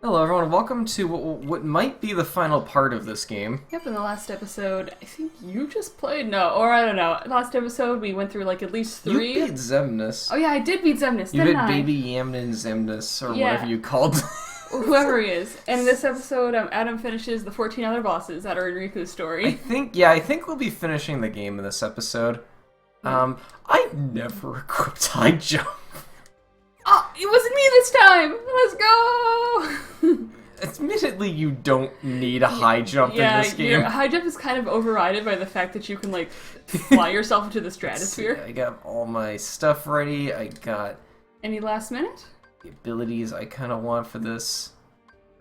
Hello everyone, welcome to what might be the final part of this game. Yep, in the last episode, I think you just played? No, or I don't know. Last episode, we went through like at least You 3. beat Zemnis. Oh yeah, I did beat Zemnis, You didn't beat I? Baby Yamnin Zemnis, or Yeah. whatever you called. Whoever he is. And in this episode, Adam finishes the 14 other bosses that are in Riku's I story. think we'll be finishing the game in this episode. I never equipped high jump. Oh, it wasn't me this time! Let's go! Admittedly, you don't need a high jump in this game. Your high jump is kind of overridden by the fact that you can, like, fly yourself into the stratosphere. I got all my stuff ready. I got Any last minute? the abilities I kind of want for this.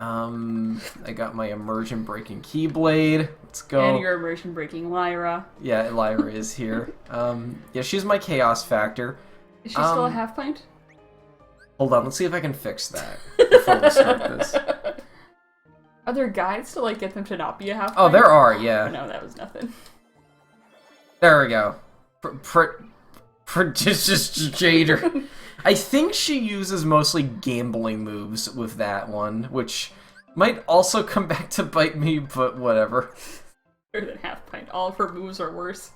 I got my immersion breaking Keyblade. Let's go. And your immersion breaking Lyra. Yeah, Lyra is here. Yeah, she's my chaos factor. Is she still a half pint? Hold on, let's see if I can fix that before we start this. Are there guides to, like, get them to not be a half Oh, pint? there are, yeah. No, that was nothing. There we go. Prodigious Jader. I think she uses mostly gambling moves with that one, which might also come back to bite me, but whatever. Better than half pint. All of her moves are worse.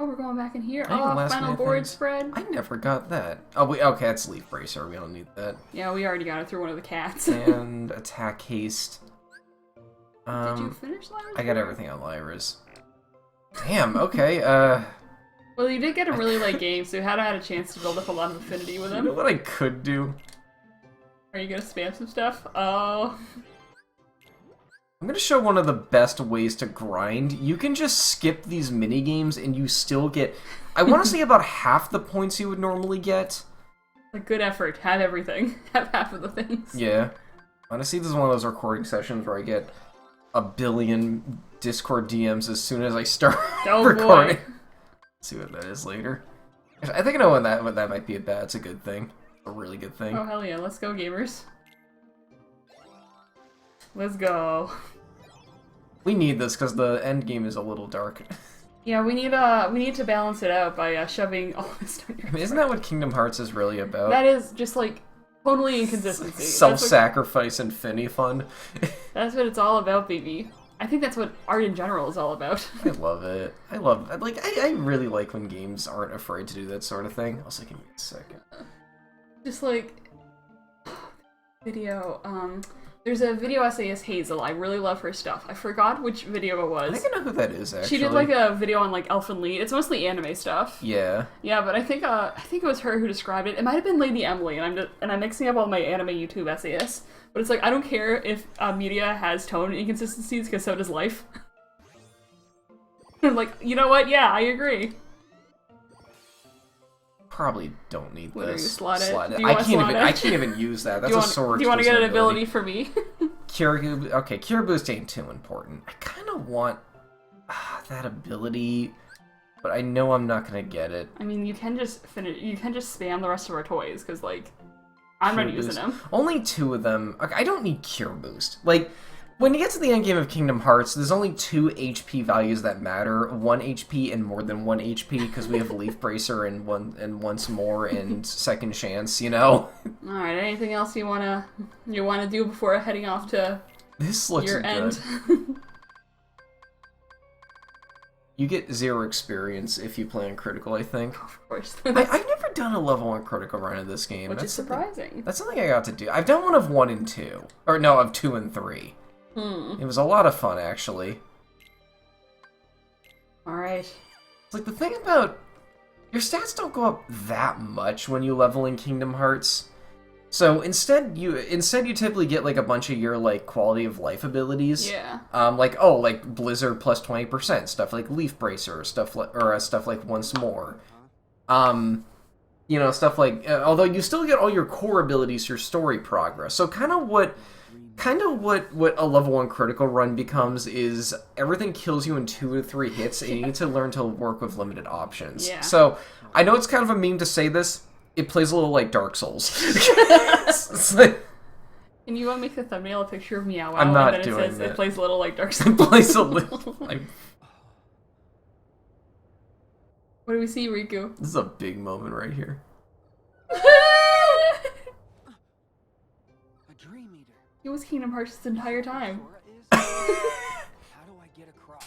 Oh, we're going back in here. I think Oh, last final minute board things. spread. I never got that. Oh, okay, that's Leaf Bracer. We don't need that. Yeah, we already got it through one of the cats. And attack haste. Did you finish Lyra's? I got everything on Lyra's. Damn, okay, Well, you did get him really late game, so you had a chance to build up a lot of affinity with you know him. what I could do? Are you gonna spam some stuff? Oh. I'm gonna show one of the best ways to grind. You can just skip these mini games and you still get, I want to say about half the points you would normally get. A good effort. Have everything. Have half of the things. Yeah. Honestly, this is one of those recording sessions where I get a billion Discord DMs as soon as I start Oh, recording. boy. See what that is later. I think I know what that might be bad. It's a good thing. A really good thing. Oh, hell yeah. Let's go, gamers. Let's go. We need this because the end game is a little dark. Yeah, we need to balance it out by shoving all this down your I mean, isn't that what Kingdom Hearts is really about? That is just like totally inconsistency. Self-sacrifice and finny fun. That's what it's all about, baby. I think that's what art in general is all about. I love it. I really like when games aren't afraid to do that sort of thing. Also, give me a second. Just like video. There's a video essayist, Hazel. I really love her stuff. I forgot which video it I was. think I know who that is, actually. She did like a video on like Elfen Lied. It's mostly anime stuff. Yeah. Yeah, but I think it was her who described it. It might have been Lady Emily, and I'm mixing up all my anime YouTube essayists. But it's like I don't care if media has tone inconsistencies because so does life. I'm like, you know what? Yeah, I agree. Probably don't need What are you, this. slot it? Slide it. Do you I want can't slot even. it? I can't even use that. That's Do a sword. you want to get an ability for me? Cure. Okay, Cure Boost ain't too important. I kind of want that ability, but I know I'm not gonna get it. I mean, you can just finish. You can just spam the rest of our toys because, like, I'm Cure not using Boost. them. Only 2 of them. Okay, I don't need Cure Boost. Like, when you get to the end game of Kingdom Hearts, there's only 2 HP values that matter: 1 HP and more than 1 HP, because we have Leaf Bracer and once more and Second Chance. You know. All right. Anything else you wanna do before heading off to This looks your good. end? You get 0 experience if you play on critical, I think. Of course. I've never done a level 1 critical run of this game. Which is surprising. That's something I got to do. I've done one of 1 and 2. Or no, of 2 and 3. It was a lot of fun, actually. All right. It's like the thing about... Your stats don't go up that much when you level in Kingdom Hearts. So instead you typically get like a bunch of your like quality of life abilities. Yeah. Like Blizzard plus 20%, stuff like Leaf Bracer, stuff like Once More. You know, stuff like although you still get all your core abilities through story progress. So kind of what a level 1 critical run becomes is everything kills you in 2 or 3 hits, and you need to learn to work with limited options. Yeah. So I know it's kind of a meme to say this. It plays a little like Dark Souls. It's like, And you want to make the thumbnail a picture of Meow Wow, I'm not and then doing it says that. it plays a little like Dark it Souls. plays a little like... What do we see, Riku? This is a big moment right here. A dream eater. He was Kingdom Hearts this entire time. Sora is? How do I get across?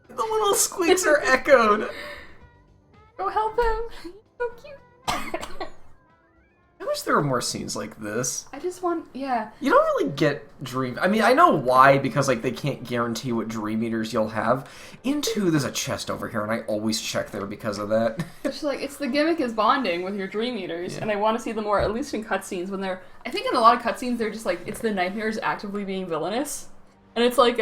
The little squeaks are echoed. Go help him. So cute. I wish there were more scenes like this. I just want, yeah. You don't really get Dream... I mean, I know why, because, like, they can't guarantee what Dream Eaters you'll have. In 2, there's a chest over here, and I always check there because of that. It's just like, it's the gimmick is bonding with your Dream Eaters, and I want to see them more, at least in cutscenes, when they're... I think in a lot of cutscenes, they're just like, it's the Nightmares actively being villainous. And it's like,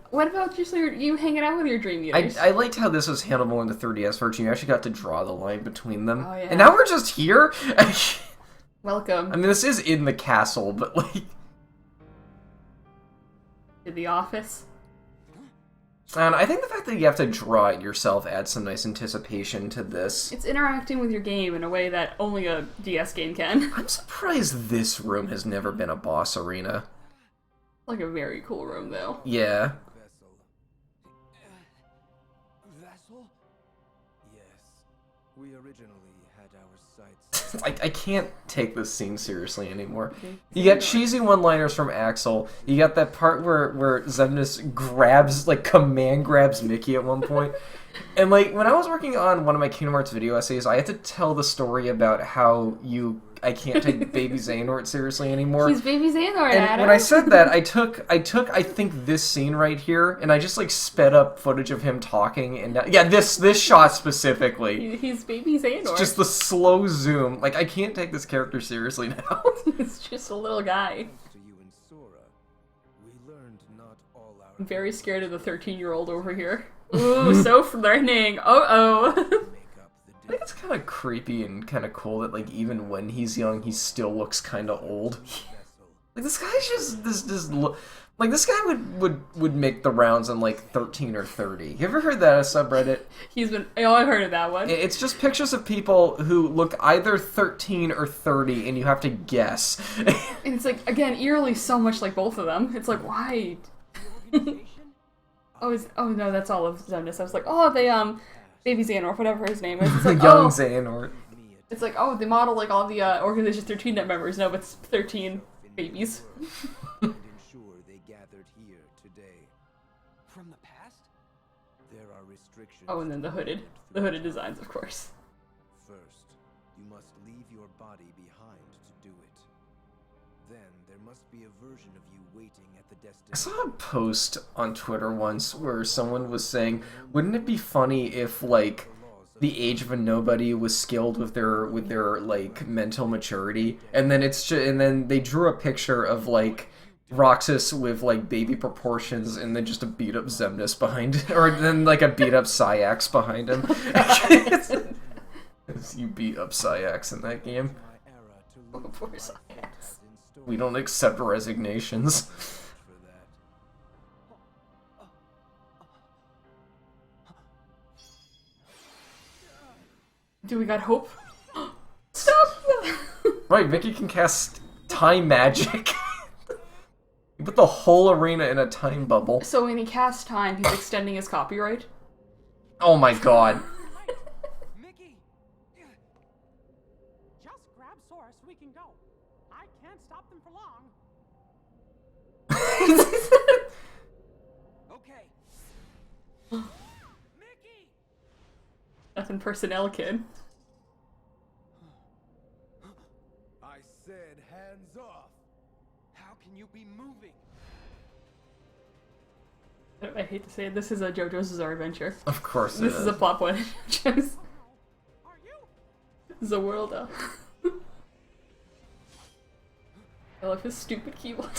what about just you hanging out with your Dream Eaters? I liked how this was handled more in the 3DS version. You actually got to draw the line between them. Oh, yeah. And now we're just here? Welcome I mean, this is in the castle, but, like... to the office. And I think the fact that you have to draw it yourself adds some nice anticipation to this. It's interacting with your game in a way that only a DS game can. I'm surprised this room has never been a boss arena. Like a very cool room, though. Yeah. Vessel? Yes. We originally had our sights. I can't take this scene seriously anymore. Okay. You get cheesy one-liners from Axel. You got that part where Xemnas grabs, like, command grabs Mickey at one point. And, like, when I was working on one of my Kingdom Hearts video essays, I had to tell the story about how I can't take Baby Xehanort seriously anymore. He's Baby Xehanort, And Adam. when I said that, I took I think this scene right here, and I just like sped up footage of him talking, and yeah, this shot specifically. He's Baby Xehanort. It's just the slow zoom. Like, I can't take this character seriously now. He's just a little guy. To you and Sora, we learned not all our I'm very scared of the 13-year-old over here. Ooh, so threatening. Uh-oh. make up the I think it's kind of creepy and kind of cool that, like, even when he's young, he still looks kind of old. vessel. Like, this guy's just this like, this guy would make the rounds on, like, 13 or 30. You ever heard that on a subreddit? He's been... Oh, I heard of that one. It's just pictures of people who look either 13 or 30, and you have to guess. And it's like, again, eerily so much like both of them. It's like, why? Oh no, that's all of Xemnas. I was like, oh, they, Baby Xehanort, whatever his name is. It's like, Young oh, Xehanort. it's like, oh, they model like all the Organization 13 net members. No, but it's 13 babies. And ensure they gathered here today. From the past? There are restrictions. Oh, and then the hooded designs, of course. First, you must leave your body behind to do it. Then there must be a version of you waiting at the I destination. saw a post on Twitter once where someone was saying, wouldn't it be funny if, like, the age of a nobody was scaled with their like mental maturity, and then and then they drew a picture of, like, Roxas with, like, baby proportions, and then just a beat up Xemnas behind, or then like a beat up Sayax behind him. You beat up Sayax in that game. My era to lead Poor what Sayax. fate has in store We don't accept resignations. for that. Do we got hope? Stop! Right, Mickey can cast time magic. You put the whole arena in a time bubble. So when he casts time, he's extending his copyright? Oh my god. Mickey! Just grab Sora so we can go. I can't stop them for long. Okay. Mickey! Nothing personnel, kid. I said hands off. How can you be moving? I hate to say it, this is a JoJo's Bizarre Adventure. Of course it This is a plot point. JoJo's Are you? Zawirlda. I love his stupid keyboard.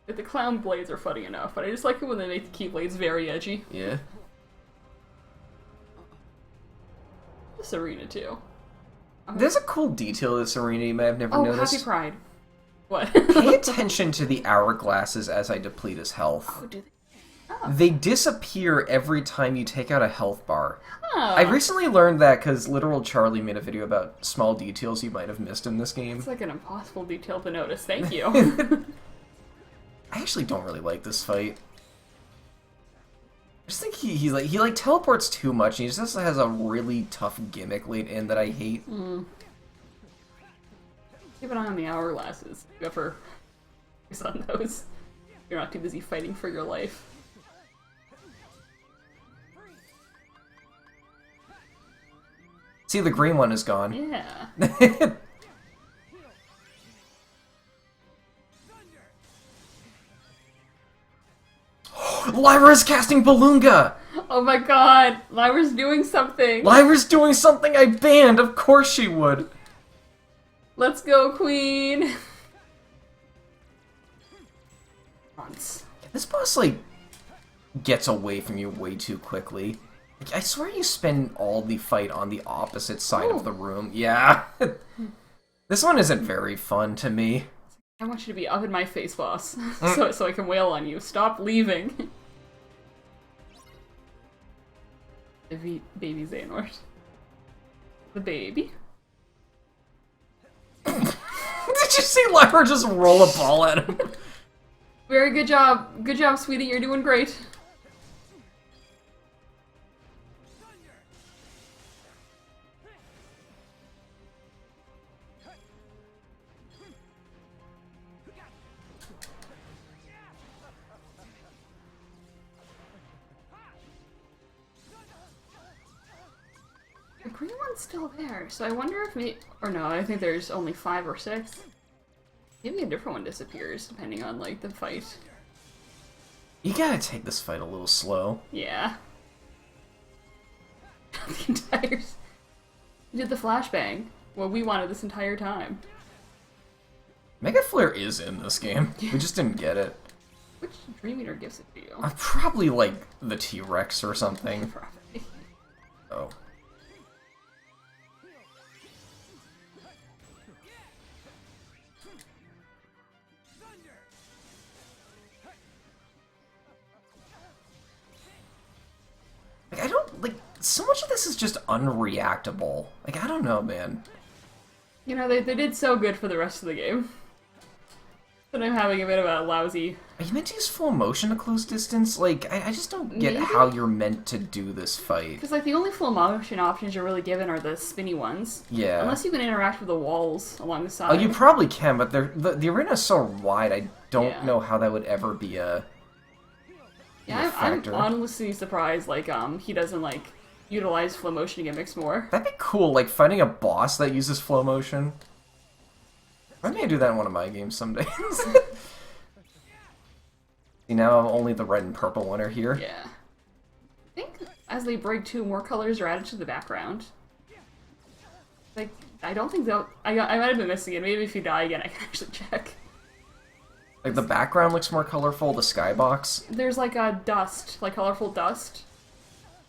The clown blades are funny enough, but I just like it when they make the keyblades very edgy. Yeah. This arena too. There's a cool detail to this arena you may have never Oh, noticed. Happy Pride. What? Pay attention to the hourglasses as I deplete his health. Oh, do they? They disappear every time you take out a health bar. Oh. I recently learned that because Literal Charlie made a video about small details you might have missed in this game. It's like an impossible detail to notice. Thank you. actually don't really like this fight. I just think he like teleports too much, and he just has a really tough gimmick late in that I hate. Keep an eye on the hourglasses. You ever focus on those? You're not too busy fighting for your life. See, the green one is gone. Yeah. Lyra's casting Balloonga! Oh my god, Lyra's doing something. Lyra's doing something I banned, of course she would. Let's go, queen. Once. This boss, like, gets away from you way too quickly. Like, I swear you spend all the fight on the opposite side of the room. Yeah. This one isn't very fun to me. I want you to be up in my face, boss, so I can wail on you. Stop leaving. Baby Xehanort. The baby. Did you see Lyra just roll a ball at him? Very good job. Good job, sweetie. You're doing great. The green one's still there, so I wonder if maybe... Or no, I think there's only 5 or 6. Maybe a different one disappears, depending on, like, the fight. You gotta take this fight a little slow. Yeah. The entire... You did the flashbang. What we wanted this entire time. Mega Flare is in this game. We just didn't get it. Which Dream Eater gives it to you? Probably, like, the T-Rex or something. Probably. Oh. Like, I don't, like, so much of this is just unreactable. Like, I don't know, man. You know, they did so good for the rest of the game. But I'm having a bit of a lousy... Are you meant to use full motion to close distance? Like, I just don't get Maybe? how you're meant to do this fight. Because, like, the only full motion options you're really given are the spinny ones. Yeah. Unless you can interact with the walls along the side. Oh, you probably can, but the arena's so wide, I don't Yeah. know how that would ever be a... Yeah, a I'm factor. honestly surprised, like, he doesn't, like, utilize flow motion gimmicks more. That'd be cool, like fighting a boss that uses flow motion. I may do that in one of my games someday. See, now only the red and purple one are here. Yeah. I think as they break 2, more colors are added to the background. Like, I don't think they'll... I might have been missing it. Maybe if you die again, I can actually check. Like, the background looks more colorful, the skybox. There's, like, a dust, like, colorful dust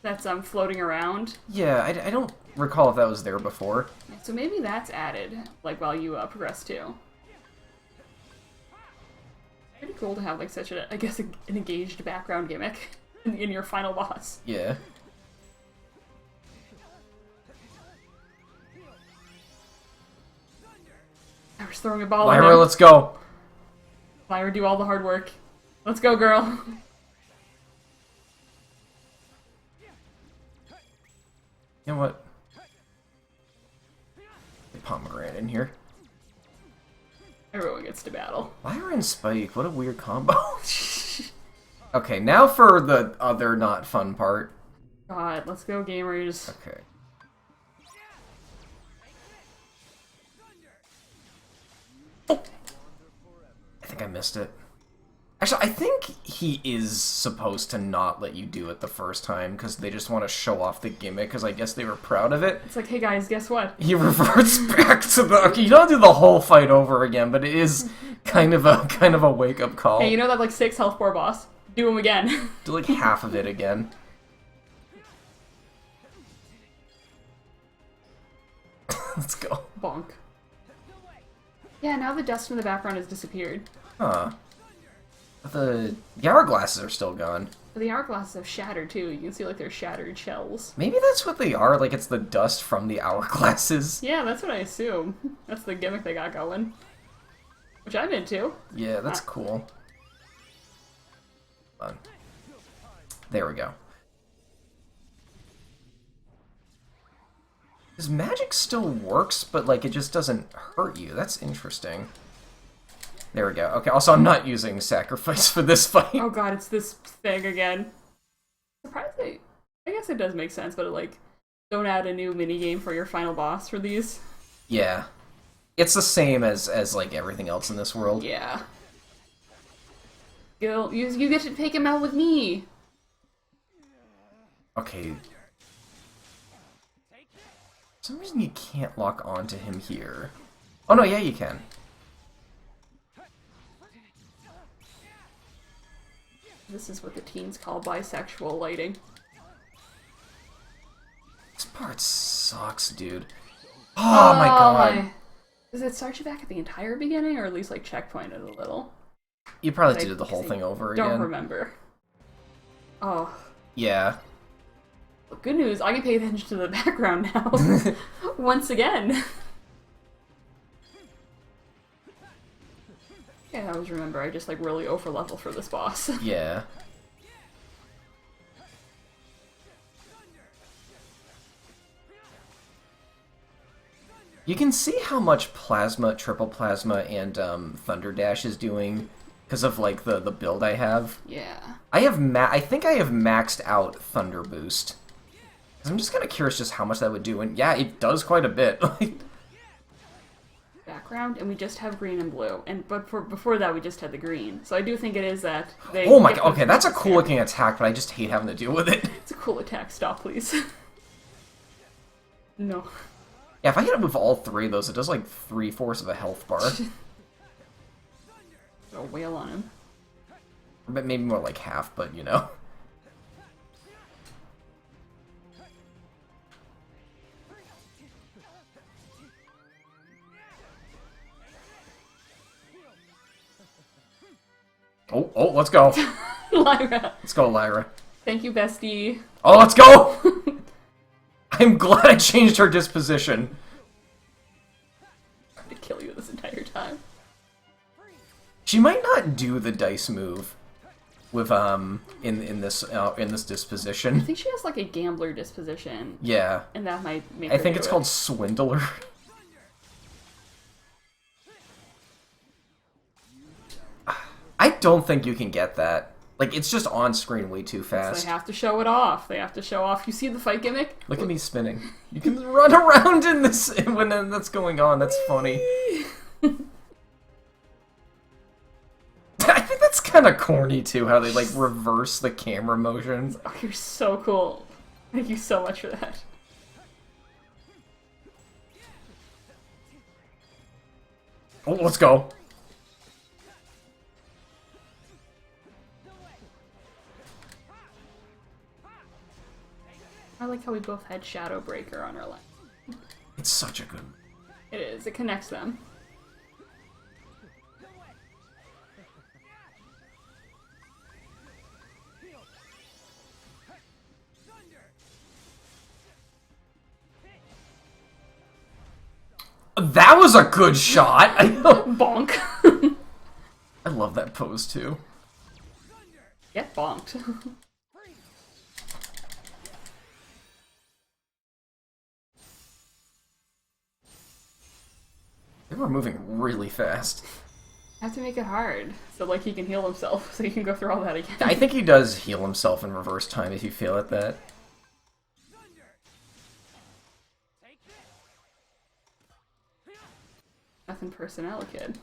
that's, floating around. Yeah, I don't recall if that was there before. So maybe that's added, like, while you, progress, too. Pretty cool to have, like, such a, I guess, an engaged background gimmick in your final boss. Yeah. I was throwing a ball at Lyra, him. let's go! Lyra, do all the hard work. Let's go, girl. You know what? Get Pomegranate in here. Everyone gets to battle. Lyra and Spike, what a weird combo. Okay, now for the other not fun part. God, let's go, gamers. Okay. I think I missed it. Actually, I think he is supposed to not let you do it the first time, because they just want to show off the gimmick, because I guess they were proud of it. It's like, hey guys, guess what? He reverts back to the... Okay, you don't do the whole fight over again, but it is kind of a wake-up call. Hey, you know that, like, 6 health bar boss? Do him again. Do like half of it again. Let's go. Bonk. Yeah, now the dust from the background has disappeared. Huh. The hourglasses are still gone. But the hourglasses have shattered, too. You can see, like, they're shattered shells. Maybe that's what they are, like it's the dust from the hourglasses. Yeah, that's what I assume. That's the gimmick they got going. Which I'm into. Yeah, that's cool. Hold on. There we go. His magic still works, but, like, it just doesn't hurt you. That's interesting. There we go. Okay, also, I'm not using Sacrifice for this fight. Oh god, it's this thing again. Surprisingly, I guess it does make sense, but like, don't add a new minigame for your final boss for these. Yeah. It's the same as like, everything else in this world. Yeah. You get to take him out with me! Okay. For some reason you can't lock onto him here. Oh no, yeah, you can. This is what the teens call bisexual lighting. This part sucks, dude. Oh my god. Does it start you back at the entire beginning, or at least like checkpoint it a little? You probably have to do the whole thing over again. Don't remember. Oh. Yeah. Well, good news, I can pay attention to the background now. Once again. Yeah, I always remember, I just like really over level for this boss. Yeah. You can see how much Plasma, Triple Plasma, and Thunder Dash is doing because of like the build I have. Yeah. I think I have maxed out Thunder Boost. 'Cause I'm just kind of curious just how much that would do, and yeah, it does quite a bit. Background, and we just have green and blue, but before that we just had the green. So I do think it is that they. Oh my god! Okay, that's a cool looking attack, but I just hate having to deal with it. It's a cool attack. Stop, please. No. Yeah, if I hit him with all three of those, it does like 3/4 of a health bar. Go wail on him. Or maybe more like half, but you know. Oh, let's go. Lyra. Let's go, Lyra. Thank you, bestie. Oh, let's go! I'm glad I changed her disposition. I'm gonna kill you this entire time. She might not do the dice move with in this disposition. I think she has like a gambler disposition. Yeah. And that might make I her think do it's it. called Swindler. I don't think you can get that. Like, it's just on screen way too fast. They have to show it off. They have to show off. You see the fight gimmick? Look at me spinning. You can run around in this when that's going on. That's funny. I think that's kind of corny too, how they like reverse the camera motions. Oh, you're so cool. Thank you so much for that. Oh, let's go. I like how we both had Shadow Breaker on our line. It's such a good. It is. It connects them. That was a good shot. Bonk. I love that pose too. Get bonked. They were moving really fast. I have to make it hard, so like he can heal himself, so he can go through all that again. I think he does heal himself in reverse time if you fail at that. Nothing personnel, kid.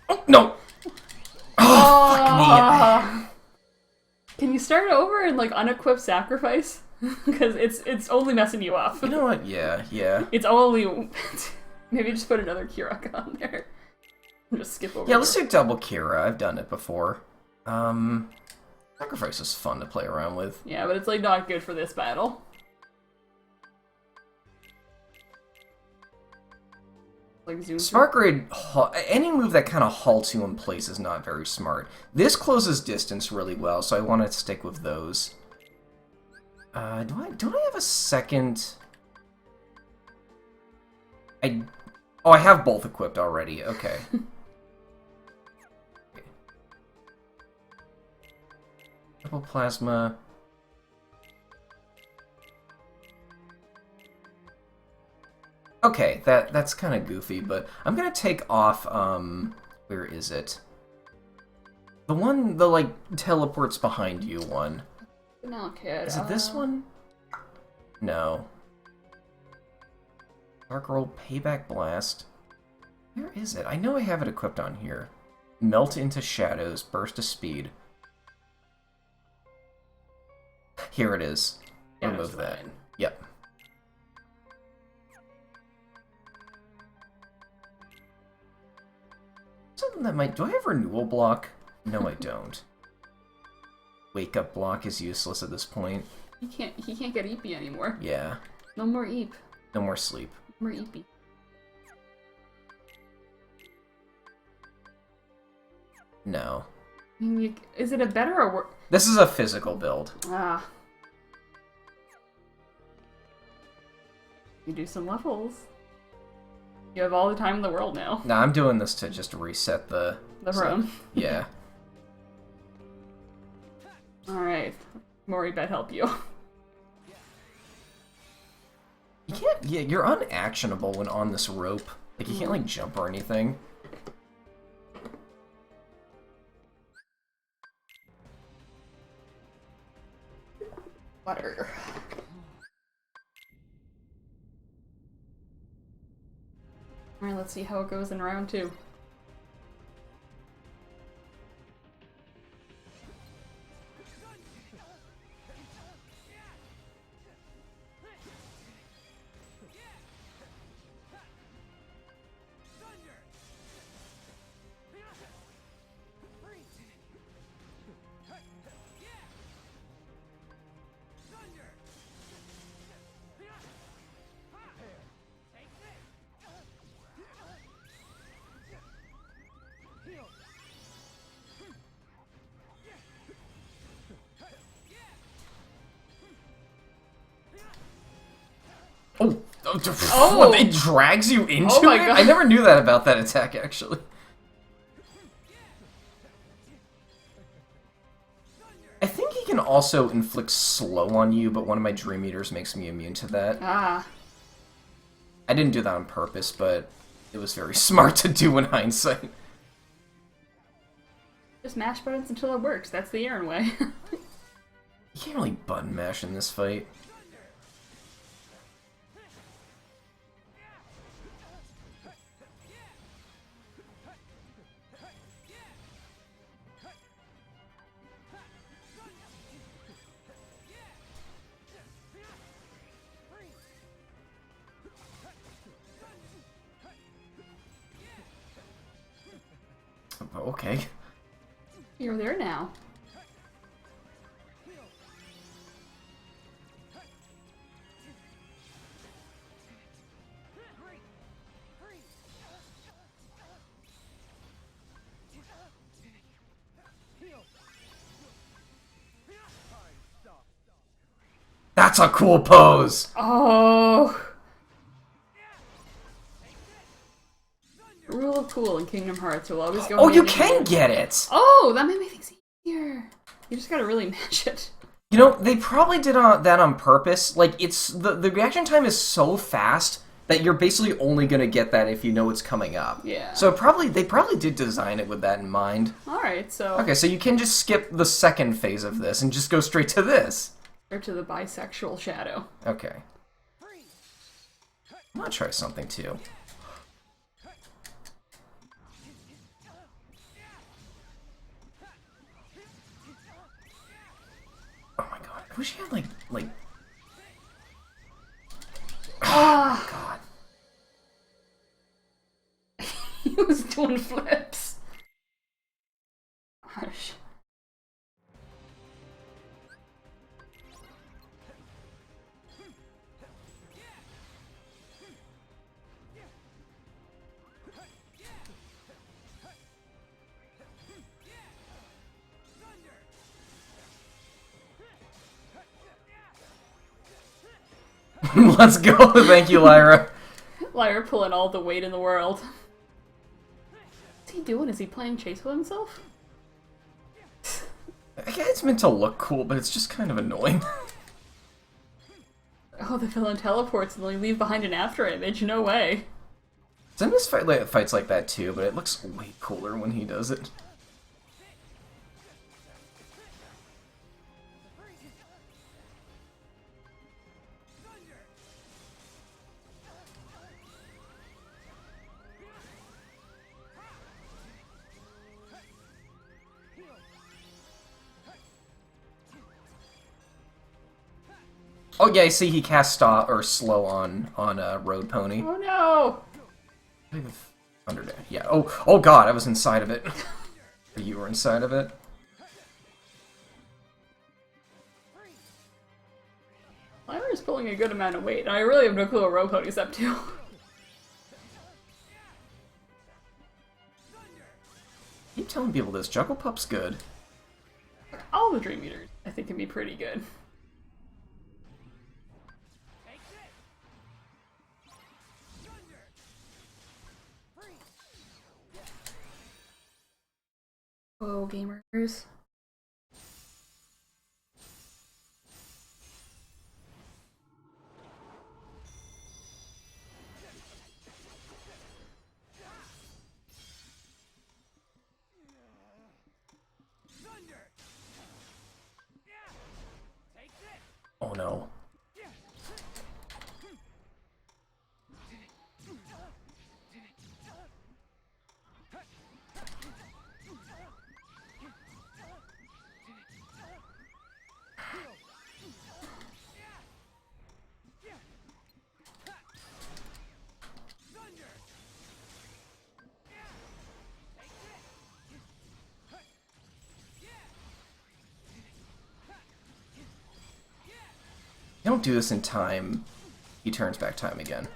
Oh, no! Oh, fuck me. Can you start over and like unequip sacrifice? Because it's only messing you up. You know what? Yeah. It's only maybe just put another Kiraka on there. Just skip over. Yeah, let's do double Kira. I've done it before. Sacrifice is fun to play around with. Yeah, but it's like not good for this battle. Like zoom. Smart grade, any move that kind of halts you in place is not very smart. This closes distance really well, so I want to stick with those. Don't I have a second? Oh, I have both equipped already. Okay. Double plasma. Okay, that's kind of goofy, but I'm gonna take off, where is it? The one, the, like, teleports behind you one. No, kid. Is it this one? No. Dark Roll Payback Blast. Where is it? I know I have it equipped on here. Melt into Shadows, Burst of Speed. Here it is. Yeah, Remove that's that. fine. Yep. Something that might... Do I have Renewal Block? No, I don't. Wake Up Block is useless at this point. He can't get Eepy anymore. Yeah. No more Eep. No more sleep. No more Eepy. No. I mean, is it a better or worse? This is a physical build. Ah. You do some levels. You have all the time in the world now. Nah, I'm doing this to just reset the... The room. Yeah. Alright. Mori bet help you. You can't... Yeah, you're unactionable when on this rope. Like, you can't, like, jump or anything. Water. Alright, let's see how it goes in round 2. Oh! Oh! What, it drags you into Oh my it? God. I never knew that about that attack, actually. I think he can also inflict slow on you, but one of my Dream Eaters makes me immune to that. Ah. I didn't do that on purpose, but it was very smart to do in hindsight. Just mash buttons until it works. That's the Aaron way. You can't really button mash in this fight. Okay. You're there now. That's a cool pose! Oh. Rule of cool in Kingdom Hearts will always go. Oh, you hand in can hand. get it! Oh, that made me things easier. You just gotta really match it. You know, they probably did that on purpose. Like, it's the reaction time is so fast that you're basically only gonna get that if you know it's coming up. Yeah. So they probably did design it with that in mind. Alright, so. Okay, so you can just skip the second phase of this and just go straight to this. Or to the bisexual shadow. Okay. I'm gonna try something too. Oh my god. I wish you had like Ah! God. He was doing flips. Gosh. Let's go. Thank you, Lyra. Lyra pulling all the weight in the world. What's he doing? Is he playing chase with himself? I guess it's meant to look cool, but it's just kind of annoying. Oh, the villain teleports and they leave behind an after image. No way. Zenda's fights like that too, but it looks way cooler when he does it. Oh yeah, I see he cast slow on Road Pony. Oh no! Thunder Dash. Yeah. Oh god, I was inside of it. You were inside of it. Lyra's pulling a good amount of weight. I really have no clue what Road Pony's up to. Keep telling people this. Jugglepup's good. All the Dream Eaters, I think, can be pretty good. Oh, gamers. Oh no. I don't do this in time. He turns back time again.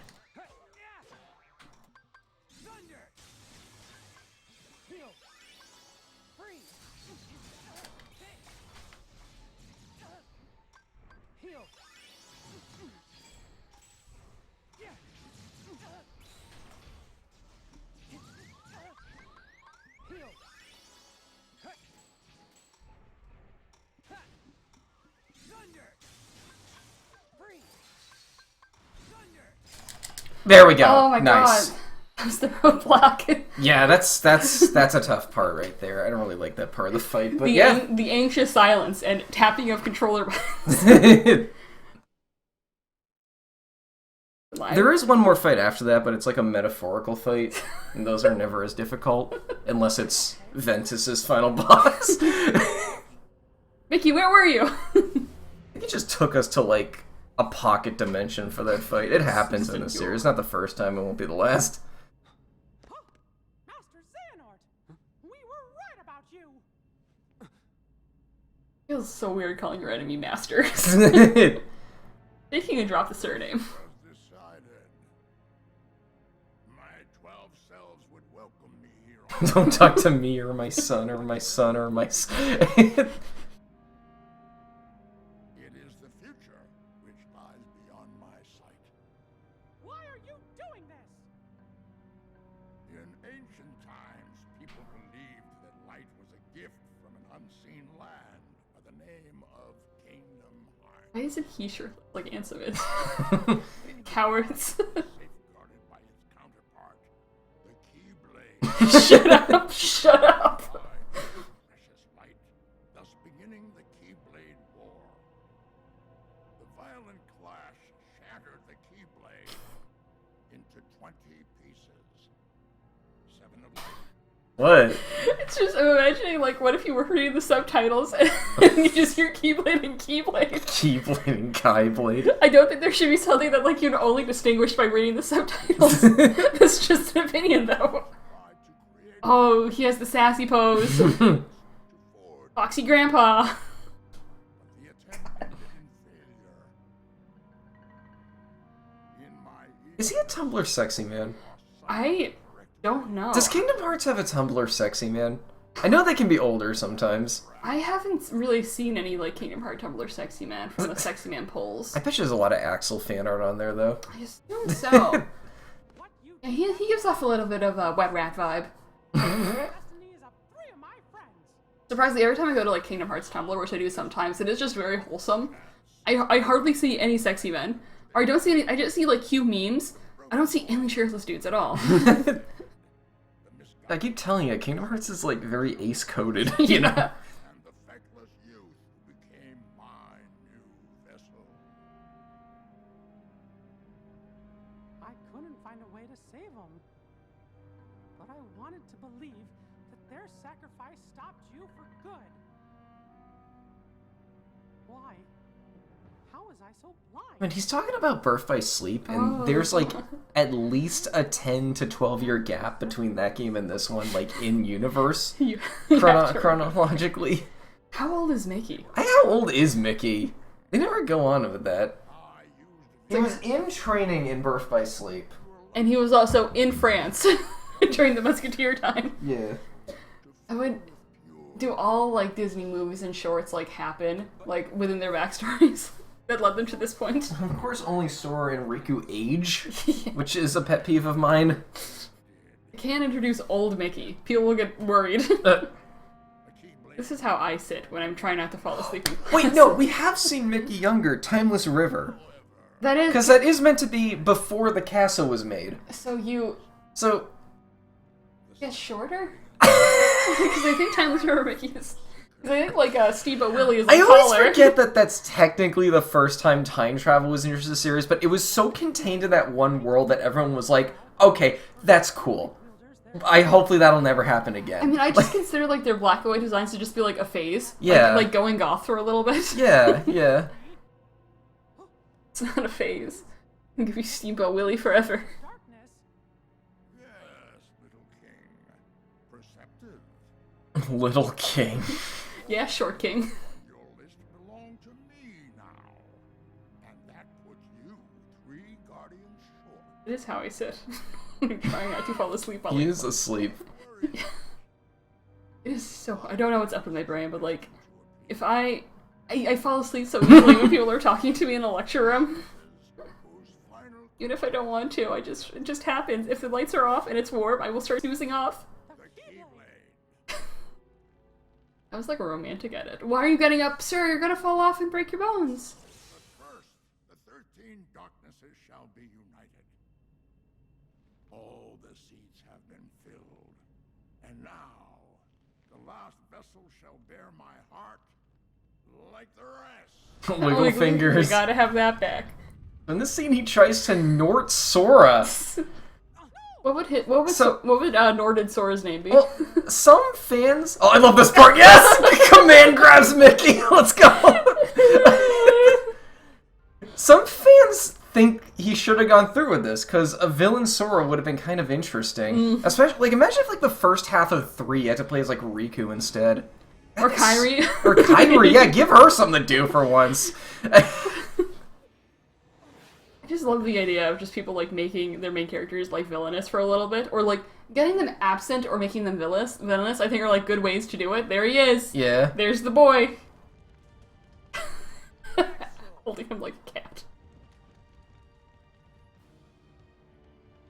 There we go. Oh my nice. god. That was the roadblock. Yeah, that's a tough part right there. I don't really like that part of the fight, but The anxious silence and tapping of controller buttons. There is one more fight after that, but it's like a metaphorical fight, and those are never as difficult, unless it's Ventus's final boss. Mickey, where were you? I think it just took us to, like, a pocket dimension for that fight. It happens in the series. Not the first time, it won't be the last. Master Xehanort! We were right about you! Feels so weird calling your enemy master. They can drop the surname. Decided. My 12 selves would welcome me here. Don't talk to me or my son or my son or my son. It is the future which lies beyond my sight. Why are you doing this? In ancient times, people believed that light was a gift from an unseen land by the name of Kingdom Heart. Why isn't he sure like Ansem is? Cowards. Safeguarded by its counterpart, the Keyblade. Shut up! Shut up! Precious light, thus beginning the Keyblade War. The violent clash shattered the Keyblade into 20 pieces. 7 of light. What? It's just, I'm imagining, like, what if you were reading the subtitles and you just hear Keyblade and Keyblade? Keyblade and Kaiblade. I don't think there should be something that, like, you can only distinguish by reading the subtitles. That's just an opinion, though. Tried to create Oh, he has the sassy pose. to forge, Foxy Grandpa. but the attempt ended in failure. In my Is he a Tumblr sexy man? I don't know. Does Kingdom Hearts have a Tumblr sexy man? I know they can be older sometimes. I haven't really seen any like Kingdom Hearts Tumblr sexy man from the sexy man polls. I bet there's a lot of Axel fan art on there, though. I assume so. Yeah, he gives off a little bit of a wet rat vibe. Destiny is a three of my friends. Surprisingly, every time I go to like Kingdom Hearts Tumblr, which I do sometimes, it is just very wholesome. I hardly see any sexy men. Or I don't see any. I just see like cute memes. I don't see any shirtless dudes at all. I keep telling you, Kingdom Hearts is like very ace-coded, you know? And the feckless youth became my new vessel. I couldn't find a way to save them. But I wanted to believe that their sacrifice stopped you for good. Why? How was I so blind? I mean, he's talking about Birth by Sleep, and there's like at least a 10 to 12 year gap between that game and this one, like in universe, You have to- chronologically. How old is Mickey? How old is Mickey? They never go on with that. He was in training in Birth by Sleep. And he was also in France during the Musketeer time. Yeah. I would do all like Disney movies and shorts like happen like within their backstories that led them to this point. Of course, only Sora and Riku age, which is a pet peeve of mine. I can't introduce old Mickey. People will get worried. This is how I sit when I'm trying not to fall asleep. In class. Wait, no, we have seen Mickey younger, Timeless River. That is Because that is meant to be before the castle was made. so you So, get shorter. Because I think Timeless River Mickey is. Because I think like Steve-O Willie is like I always taller. forget that that's technically the first time time travel was introduced to the series, but it was so contained in that one world that everyone was like, okay, that's cool. Hopefully that'll never happen again. I mean, I just consider like their black and white designs to just be like a phase. Yeah. Like going goth for a little bit. Yeah, yeah. It's not a phase. I'll give you Steamboat Willie forever. Darkness. Yes, little king. Perceptive. Little King. Yeah, Short King. Your list belongs to me now. And that puts you 3 guardians short. It is how I sit. I'm trying not to fall asleep while He I- is asleep. It is so. I don't know what's up in my brain, but like, if I fall asleep so easily when people are talking to me in a lecture room. Whose final Even if I don't want to, it just happens. If the lights are off and it's warm, I will start snoozing off. keyblade. I was like a romantic edit. Why are you getting up, sir? You're gonna fall off and break your bones. But first, the 13 darknesses shall be united. All the seats have been filled. And now, the last vessel shall bear my heart like the rest. Wiggle Like, fingers. We gotta have that back. In this scene, he tries to Nort Sora. What would So- Norded Sora's name be? Well, some fans. Oh, I love this part. Yes, Command grabs Mickey. Let's go. Some fans think he should have gone through with this because a villain Sora would have been kind of interesting. Especially, like, imagine if like the first half of 3 you had to play as like Riku instead. Or Kyrie. Or Kyrie. Yeah, give her something to do for once. I just love the idea of just people like making their main characters like villainous for a little bit, or like getting them absent or making them villainous. I think are like good ways to do it. There he is. Yeah. There's the boy. Holding him like a cat.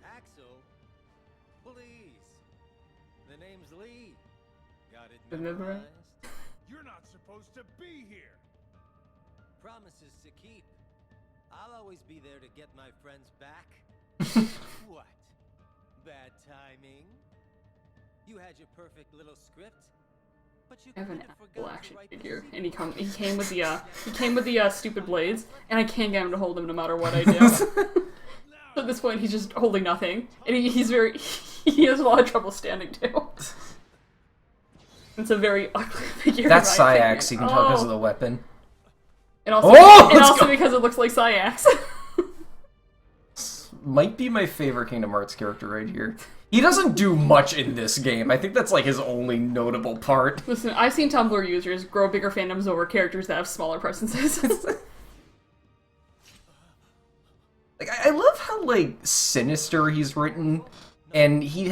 Axel, please. The name's Lee. Got it Remember? memorized? You're not supposed to be here. Promises to keep. I'll always be there to get my friends back. What? Bad timing? You had your perfect little script, but you I have an couldn't have Apple forgotten to action write the figure, sequel. and he came with the stupid blades, and I can't get him to hold them no matter what I do. So at this point, he's just holding nothing, and he has a lot of trouble standing too. It's a very ugly figure. That's in my Syax. You opinion. can tell because of the weapon. And also, Oh, and let's also go. because it looks like Syax. Might be my favorite Kingdom Hearts character right here. He doesn't do much in this game. I think that's like his only notable part. Listen, I've seen Tumblr users grow bigger fandoms over characters that have smaller presences. Like, I love how like sinister he's written. And he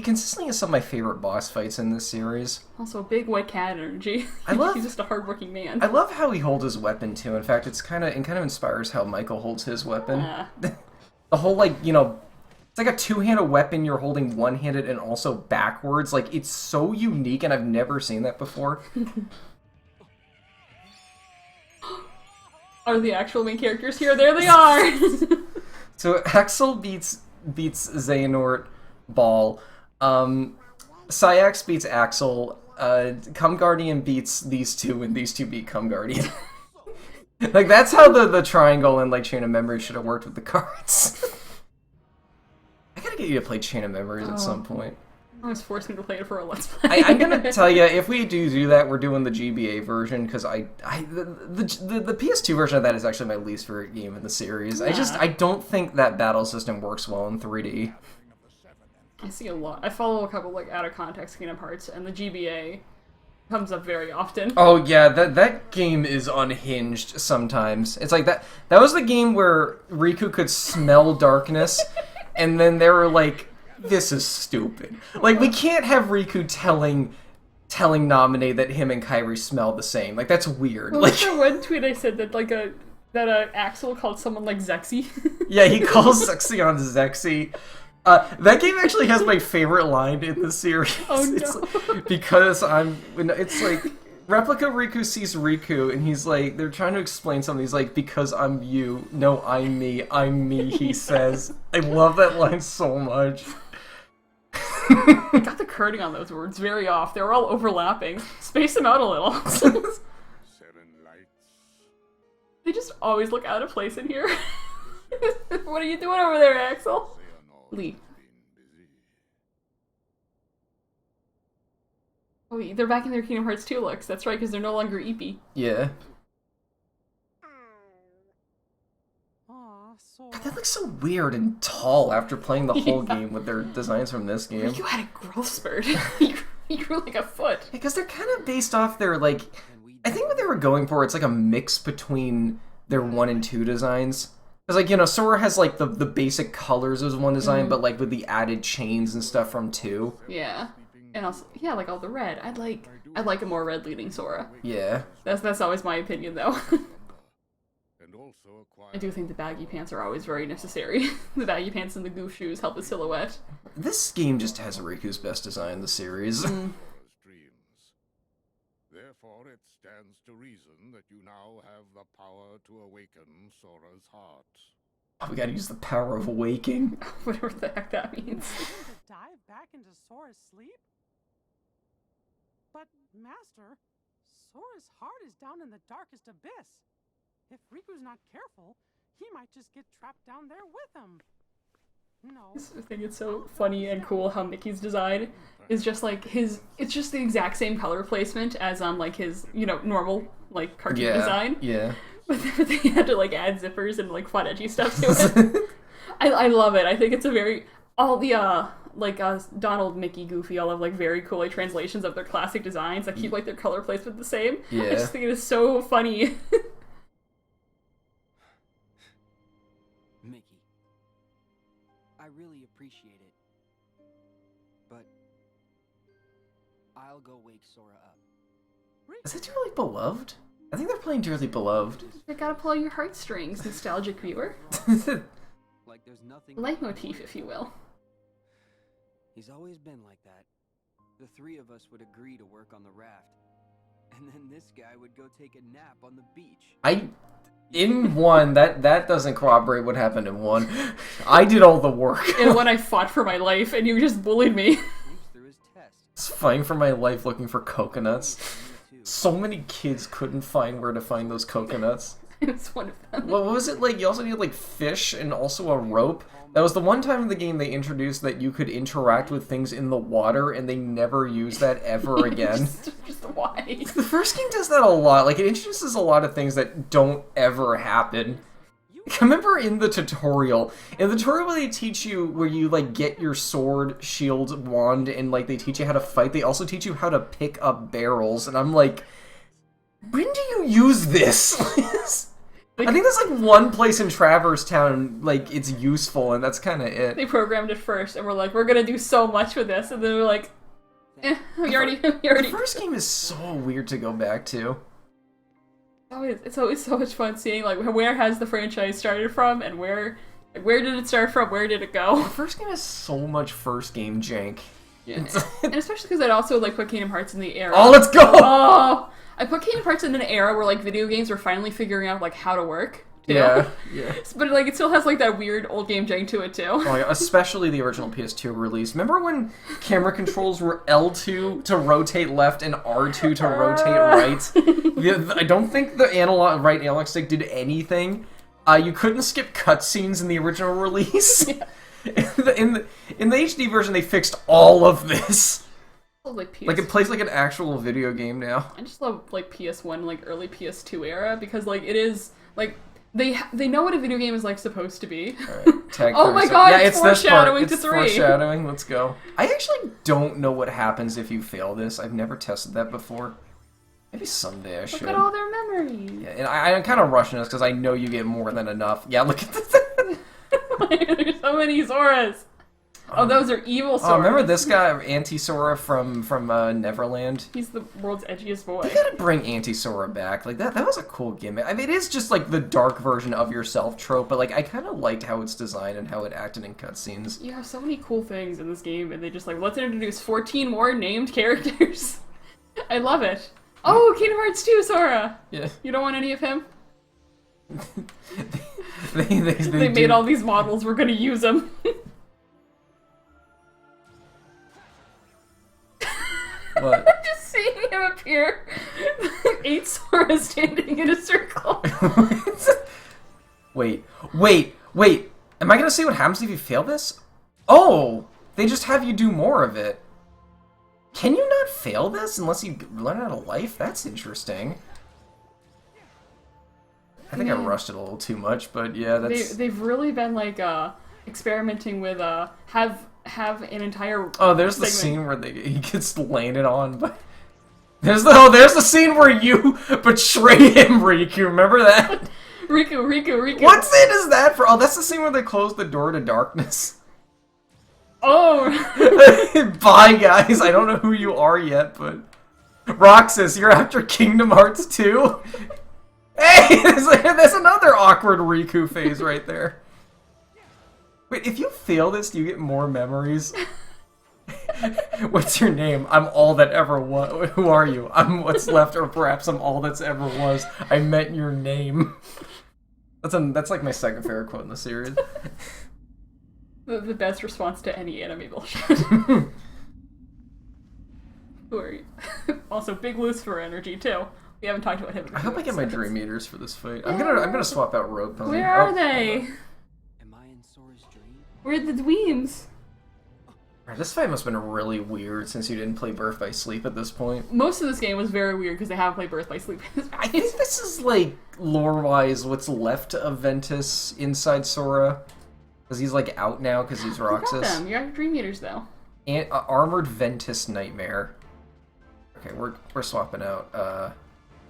consistently has some of my favorite boss fights in this series. Also, big white cat energy. He's just a hardworking man. I love how he holds his weapon too. In fact, it kind of inspires how Michael holds his weapon. The whole it's like a two-handed weapon. You're holding one-handed and also backwards. Like, it's so unique, and I've never seen that before. Are the actual main characters here? There they are. So Axel beats Xehanort Ball. Sayax beats Axel. Cum Guardian beats these two, and these two beat Cum Guardian. Like, that's how the triangle and, like, Chain of Memory should have worked with the cards. I gotta get you to play Chain of Memories at some point. Almost forced me to play it for a Let's Play. I'm gonna tell you, if we do that, we're doing the GBA version, because the PS2 version of that is actually my least favorite game in the series. Yeah. I don't think that battle system works well in 3D. I see a lot. I follow a couple, like, out of context Kingdom Hearts, and the GBA comes up very often. Oh yeah, that game is unhinged sometimes. It's like that was the game where Riku could smell darkness, and then they were like, this is stupid. Like, we can't have Riku telling Naminé that him and Kairi smell the same. Like, that's weird. Well, like, for one tweet I said that Axel called someone like Zexy. yeah, he calls Zexion Zexy. That game actually has my favorite line in the series. Oh no. It's because it's like, Replica Riku sees Riku, and he's like, they're trying to explain something. He's like, because I'm you. No, I'm me, he says. I love that line so much. I got the kerning on those words very off. They were all overlapping. Space them out a little. Seven lights. They just always look out of place in here. What are you doing over there, Axel? Lee. Oh, wait, they're back in their Kingdom Hearts 2 looks. That's right, because they're no longer Eepy. Yeah. Aw, so They look so weird and tall after playing the whole game with their designs from this game. Riku had a growth spurt. he grew like a foot. Because they're kind of based off their, like, I think what they were going for, it's like a mix between their 1 and 2 designs. Because, like, Sora has, like, the basic colors as one design, but, like, with the added chains and stuff from 2. Yeah. And also, yeah, like all the red. I'd like a more red leading Sora. Yeah. That's always my opinion, though. And also acquire I do think the baggy pants are always very necessary. The baggy pants and the goof shoes help the silhouette. This game just has Riku's best design in the series. Sora's dreams. Therefore, it stands to reason that you now have the power to awaken Sora's heart. Oh, we gotta use the power of waking. Whatever the heck that means. able to dive back into Sora's sleep? But, Master, Sora's heart is down in the darkest abyss. If Riku's not careful, he might just get trapped down there with him. No. I think it's so funny and cool how Mickey's design is just like it's just the exact same color placement as like his, normal, like, cartoon design. Yeah. But they had to, like, add zippers and, like, fun edgy stuff to it. I love it. I think it's a very... All the, Donald, Mickey, Goofy all have, like, very cool, like, translations of their classic designs that keep, like, their color placement the same. Yeah. I just think it is so funny. Mickey, I really appreciate it, but I'll go wake Sora up. Is it Dearly Beloved? I think they're playing Dearly Beloved. You gotta pull your heartstrings, nostalgic viewer. Like there's nothing. Leitmotif, if you will. He's always been like that. The three of us would agree to work on the raft, and then this guy would go take a nap on the beach. In 1, that doesn't corroborate what happened in 1. I did all the work. And when I fought for my life, and you just bullied me. Sleeps through his test. It's fighting for my life looking for coconuts. Me too. So many kids couldn't find where to find those coconuts. It's one of them. What was it like? You also needed, like, fish and also a rope. That was the one time in the game they introduced that you could interact with things in the water, and they never used that ever again. just why? The first game does that a lot. Like, it introduces a lot of things that don't ever happen. I remember in the tutorial where they teach you, where you, like, get your sword, shield, wand, and, like, they teach you how to fight, they also teach you how to pick up barrels, and I'm like, when do you use this? I think there's like one place in Traverse Town, like, it's useful, and that's kind of it. They programmed it first, and we're like, we're gonna do so much with this, and then we're like, we already. The first game is so weird to go back to. It's always so much fun seeing like where has the franchise started from, and where did it start from, where did it go? The first game has so much first game jank. Yeah. And especially because I'd also like put Kingdom Hearts in the era. Oh, let's go! Oh, I put Kingdom Hearts in an era where like video games were finally figuring out like how to work. Too. Yeah. But like it still has like that weird old game jank to it too. Oh my God, especially the original PS2 release. Remember when camera controls were L2 to rotate left and R2 to rotate right? I don't think the right analog stick did anything. You couldn't skip cutscenes in the original release. Yeah. In the HD version, they fixed all of this. Like it plays like an actual video game now. I just love like PS1, like early PS2 era, because like it is like they know what a video game is like supposed to be. Right, oh my God! Yeah, it's foreshadowing to 3. Foreshadowing. Let's go. I actually don't know what happens if you fail this. I've never tested that before. Maybe someday I should. Look at all their memories. Yeah, and I'm kind of rushing this because I know you get more than enough. Yeah, look at this. There's so many Zoras. Oh, those are evil Zoras. Oh, remember this guy, Anti-Sora from Neverland? He's the world's edgiest boy. You gotta bring Anti-Sora back. Like, that was a cool gimmick. I mean, it is just, like, the dark version of yourself trope, but, like, I kind of liked how it's designed and how it acted in cutscenes. You have so many cool things in this game, and they just, like, let's introduce 14 more named characters. I love it. Oh, Kingdom Hearts 2, Sora! Yeah. You don't want any of him? they made all these models, we're gonna use them. What? Just seeing him appear. 8 Sora standing in a circle. Wait. Am I gonna see what happens if you fail this? Oh! They just have you do more of it. Can you not fail this unless you run out of life? That's interesting. I think I rushed it a little too much, but yeah, that's... They've really been, like, experimenting with, have an entire there's the segment. scene where he gets landed on, but... There's the scene where you betray him, Riku, remember that? Riku. What scene is that for? Oh, that's the scene where they close the door to darkness. Oh! Bye, guys. I don't know who you are yet, but... Roxas, you're after Kingdom Hearts 2? Hey! There's another awkward Riku phase right there. Wait, if you fail this, do you get more memories? What's your name? I'm all that ever was. Who are you? I'm what's left, or perhaps I'm all that's ever was. I meant your name. That's like my second favorite quote in the series. The best response to any anime bullshit. Who are you? Also, big Lucifer energy too. We haven't talked about him. I hope I get my Dream Eaters for this fight. I'm gonna swap out Road Pony. Where are they? Am I in Sora's dream? Where are the dweems? Right, this fight must have been really weird since you didn't play Birth by Sleep at this point. Most of this game was very weird because they haven't played Birth by Sleep. I think this is like lore-wise what's left of Ventus inside Sora. Because he's like out now because he's Roxas. You got them. You got Dream Eaters though. And Armored Ventus Nightmare. Okay, we're swapping out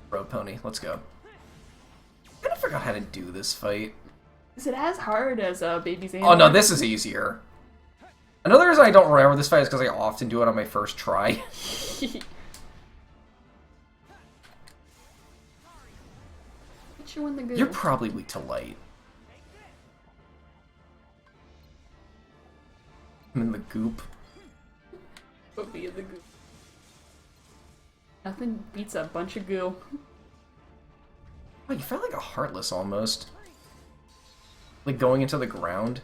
Road Pony. Let's go. I kind of forgot how to do this fight. Is it as hard as Baby Xehanort? Oh no, this is easier. Another reason I don't remember this fight is because I often do it on my first try. Get you in the goo. You're probably weak to light. I'm in the goop. Put me in the goo. Nothing beats a bunch of goo. Oh, you felt like a Heartless almost. Like going into the ground.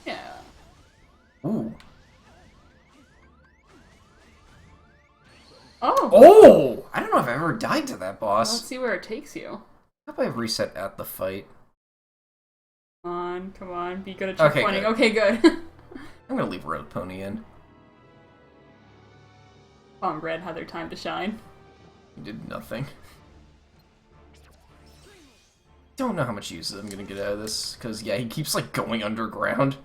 Yeah. Ooh. Oh! Oh! I don't know if I've ever died to that Let's boss. see where it takes you. I hope I reset at the fight. Come on, be good at Okay, checkpointing. good. Okay, good. I'm gonna leave Road Pony in. Palm Red had their time to shine. He did nothing. Don't know how much use I'm gonna get out of this, because yeah, he keeps like going underground.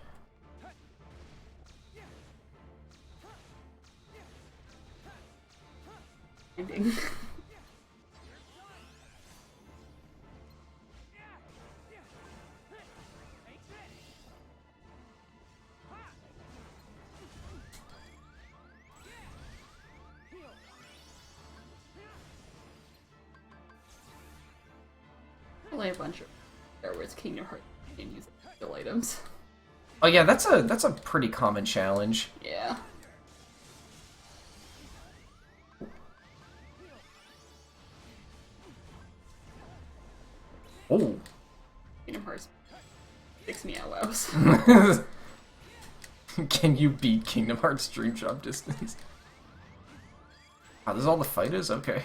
Ending. Play a bunch of Star Wars Kingdom Hearts and use skill items. Oh yeah, that's a pretty common challenge. Yeah. Oh. Kingdom Hearts 6 meow wows. Can you beat Kingdom Hearts Dream Drop Distance? Oh, this is all the fight is? Okay.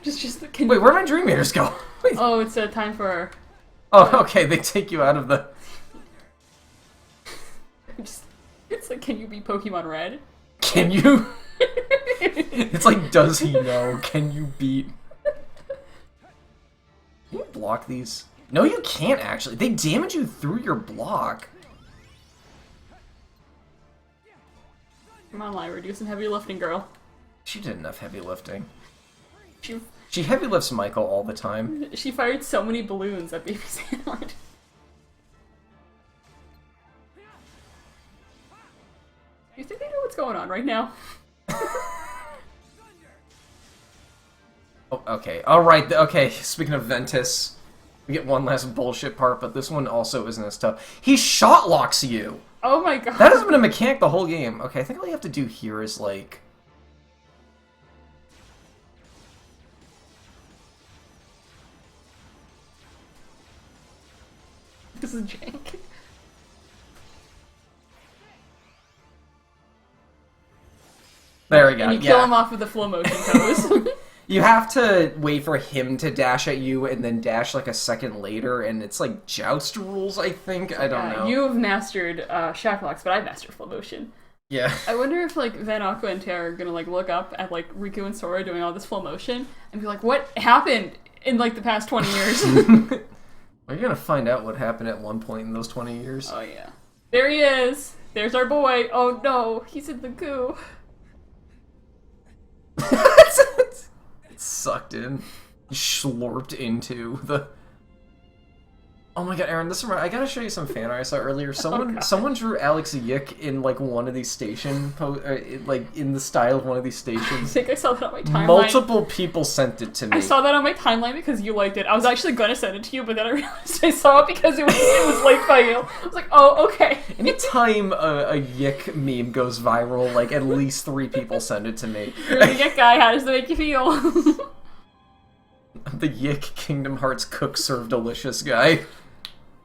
just the Wait, where'd my Dream Eaters go? Wait. Oh, it's time for. Oh, okay, they take you out of the... It's like, can you beat Pokemon Red? Can you? It's like, does he know? Can you beat... Can you block these? No, you can't actually. They damage you through your block. Come on, Lyra, do some heavy lifting, girl. She did enough heavy lifting. She She heavy lifts Michael all the time. She fired so many balloons at Baby Xehanort. Do you think they know what's going on right now? Oh, okay. Alright, okay. Speaking of Ventus, we get one last bullshit part, but this one also isn't as tough. He shot locks you! Oh my god. That has been a mechanic the whole game. Okay, I think all you have to do here is, like... This is jank. There we go, And you kill him off with the flow motion pose. You have to wait for him to dash at you and then dash like a second later, and it's like joust rules, I think? I don't know. You've mastered Shacklocks, but I've mastered flow motion. Yeah. I wonder if like Van Aqua and Terra are gonna like look up at like Riku and Sora doing all this flow motion and be like, what happened in like the past 20 years? Well, you're gonna find out what happened at one point in those 20 years. Oh yeah. There he is! There's our boy! Oh no, he's in the goo. It sucked in. Slurped into the... Oh my god, Aaron, I gotta show you some fan art I saw earlier. Someone drew Alex Yick in like one of these like in the style of one of these I stations. think I saw that on my timeline. Multiple people sent it to me. I saw that on my timeline because you liked it. I was actually gonna send it to you, but then I realized I saw it because it was liked by you. I was like, oh, okay. Anytime a Yick meme goes viral, like at least 3 people send it to me. You're the Yick guy, how does that make you feel? I'm the Yick Kingdom Hearts cook serve delicious guy.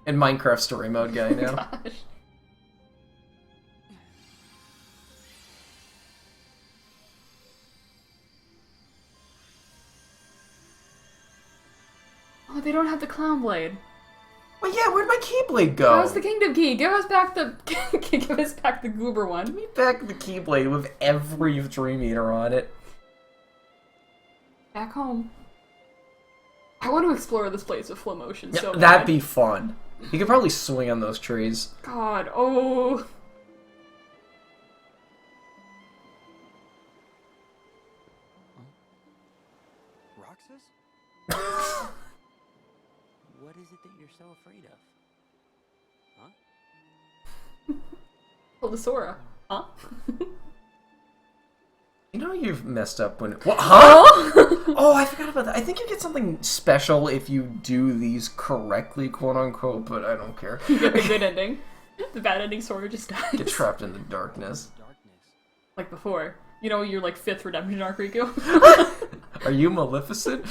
And Minecraft story mode guy now. Gosh. Oh, they don't have the Clown Blade. Well, yeah, where'd my Keyblade go? That was the Kingdom Key. Give us back the give us back the Goober one. Give me back the Keyblade with every Dream Eater on it. Back home. I want to explore this place with flow motion Yeah, so bad. that'd be fun. You could probably swing on those trees. God, oh. Roxas? What is it that you're so afraid of? Huh? Oh, the Sora. Huh? You know you've messed up when... What? Huh? Oh, I forgot about that. I think you get something special if you do these correctly, quote-unquote, but I don't care. You get the good ending. The bad ending Sora just dies. Get trapped in the darkness. Like before. You know, your like 5th redemption arc, Riku. Are you Maleficent?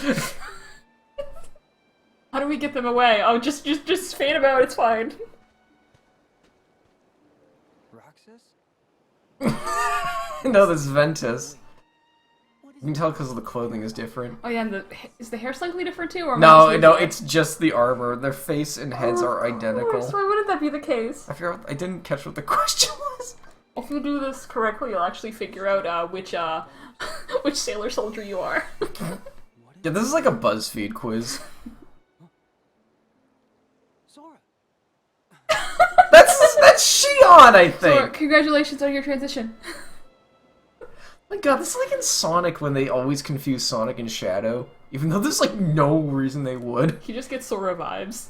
How do we get them away? Oh, just fade them out, it's fine. Roxas? No, this is Ventus. You can tell because the clothing is different. Oh yeah, and is the hair slightly different too? Or am I No, just no, losing it? it's just the armor. Their face and heads are Of identical. course, why wouldn't that be the case? I forgot. I didn't catch what the question was. If you do this correctly, you'll actually figure out which which sailor soldier you are. Yeah, this is like a BuzzFeed quiz. Sora! That's Shion, I think. So, congratulations on your transition. My god, this is like in Sonic when they always confuse Sonic and Shadow. Even though there's like no reason they would. He just gets Sora vibes.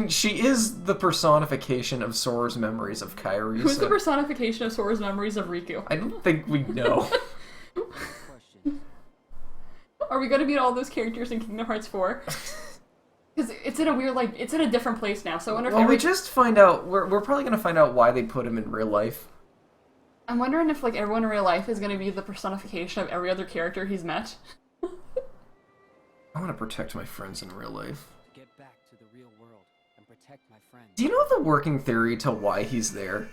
She is the personification of Sora's memories of Kairi. Who's so the personification of Sora's memories of Riku? I don't think we know. Question. Are we gonna meet all those characters in Kingdom Hearts 4? Because it's in a weird, like, it's in a different place now, so I wonder if Well, we just find out, we're probably gonna find out why they put him in real life. I'm wondering if, like, everyone in real life is gonna be the personification of every other character he's met. I want to protect my friends in real life. Get back to the real world and protect my friends. Do you know the working theory to why he's there?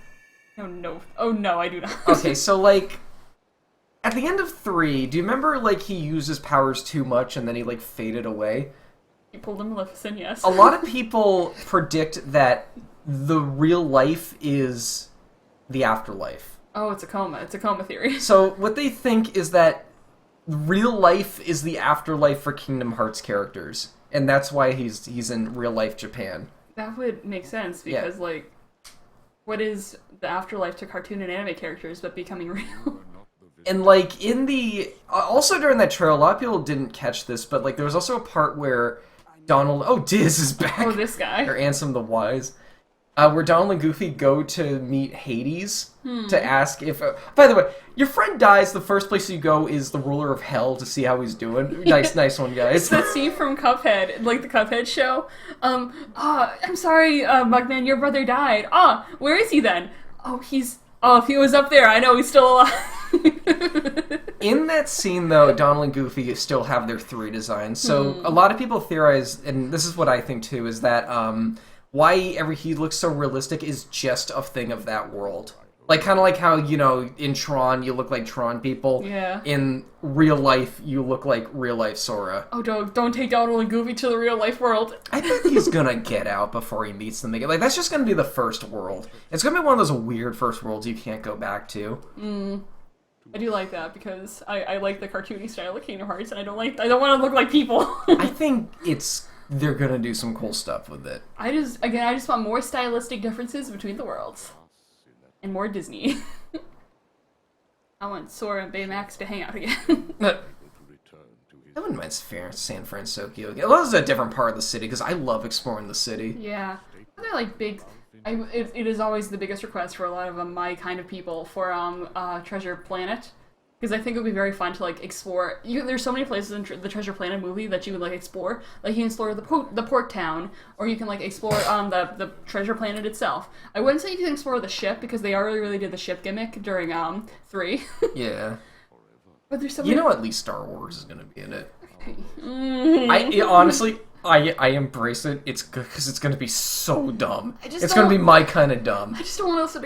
Oh no. Oh no, I do not. Okay, so, like, at the end of 3, do you remember, like, he used his powers too much and then he, like, faded away? You pulled a Maleficent, yes. A lot of people predict that the real life is the afterlife. Oh, it's a coma. It's a coma theory. So what they think is that real life is the afterlife for Kingdom Hearts characters, and that's why he's in real life Japan. That would make sense, because, like, what is the afterlife to cartoon and anime characters but becoming real? And, like, in the... Also during that trailer, a lot of people didn't catch this, but, like, there was also a part where Donald... Oh, Diz is back! Oh, this guy. Or Ansem the Wise. Where Donald and Goofy go to meet Hades to ask if... by the way, your friend dies, the first place you go is the ruler of hell to see how he's doing. Nice one, guys. It's that scene from Cuphead, like the Cuphead show. I'm sorry, Mugman, your brother died. Where is he then? If he was up there, I know he's still alive. In that scene, though, Donald and Goofy still have their 3 designs. So a lot of people theorize, and this is what I think too, is that why he looks so realistic is just a thing of that world. Like, kind of like how, you know, in Tron, you look like Tron people. Yeah. In real life, you look like real-life Sora. Oh, don't take Donald and Goofy to the real-life world. I bet he's gonna get out before he meets them again. Like, that's just gonna be the first world. It's gonna be one of those weird first worlds you can't go back to. I do like that, because I like the cartoony style of Kingdom Hearts, and I don't want to look like people. I think they're gonna do some cool stuff with it. I just want more stylistic differences between the worlds. And more Disney. I want Sora and Baymax to hang out again. I wouldn't mind San Francisco again. Well, this is a different part of the city, because I love exploring the city. Yeah. They're like big... It is always the biggest request for a lot of my kind of people for Treasure Planet. Because I think it would be very fun to, like, explore... There's so many places in the Treasure Planet movie that you would, like, explore. Like, you can explore the port town, or you can, like, explore the Treasure Planet itself. I wouldn't say you can explore the ship, because they already really did the ship gimmick during 3. Yeah. But there's so many... You know, at least Star Wars is going to be in it. Honestly, I embrace it. It's good because it's going to be so dumb. It's going to be my kind of dumb. I just don't want to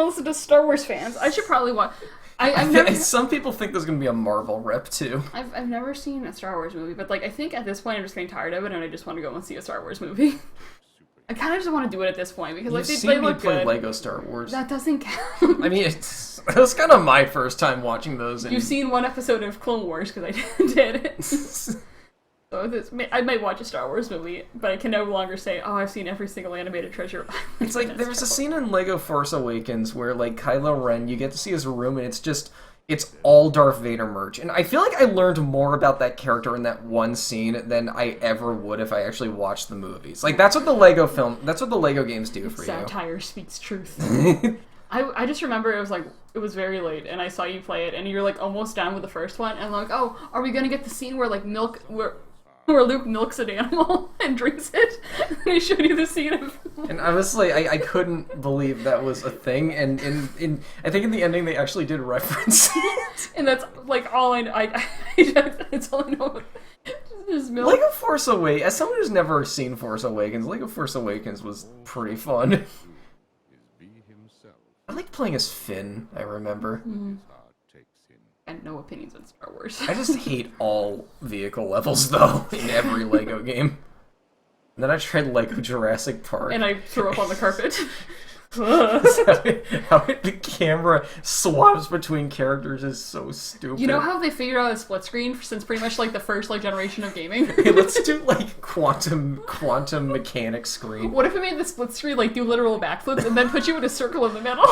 listen to Star Wars fans. I should probably watch... I've never... Some people think there's going to be a Marvel rep, too. I've never seen a Star Wars movie, but, like, I think at this point I'm just getting tired of it, and I just want to go and see a Star Wars movie. I kind of just want to do it at this point, because, like, they look play good. Lego Star Wars. That doesn't count. I mean, it was kind of my first time watching those. And... You've seen one episode of Clone Wars, because I did it. So I might watch a Star Wars movie, but I can no longer say, I've seen every single animated Treasure. It's like, there was a scene in Lego Force Awakens where, like, Kylo Ren, you get to see his room, and it's all Darth Vader merch. And I feel like I learned more about that character in that one scene than I ever would if I actually watched the movies. Like, that's what the Lego games do for you. Satire speaks truth. I just remember it was very late, and I saw you play it, and you're, like, almost done with the first one, and I'm like, are we gonna get the scene where, like, where Luke milks an animal and drinks it? And I showed you the scene of... And honestly, I couldn't believe that was a thing, and I think in the ending they actually did reference it. And that's, like, all that's all I know. Just milk. Lego Force Awakens, as someone who's never seen Force Awakens, Lego Force Awakens was pretty fun. I liked playing as Finn, I remember. I had no opinions on Star Wars. I just hate all vehicle levels, though, in every Lego game. And then I tried Lego Jurassic Park. And I threw up on the carpet. How the camera swaps between characters is so stupid. You know how they figured out a split screen since pretty much, like, the first, like, generation of gaming? Hey, let's do, like, quantum mechanics screen. What if it made the split screen, like, do literal backflips and then put you in a circle in the middle?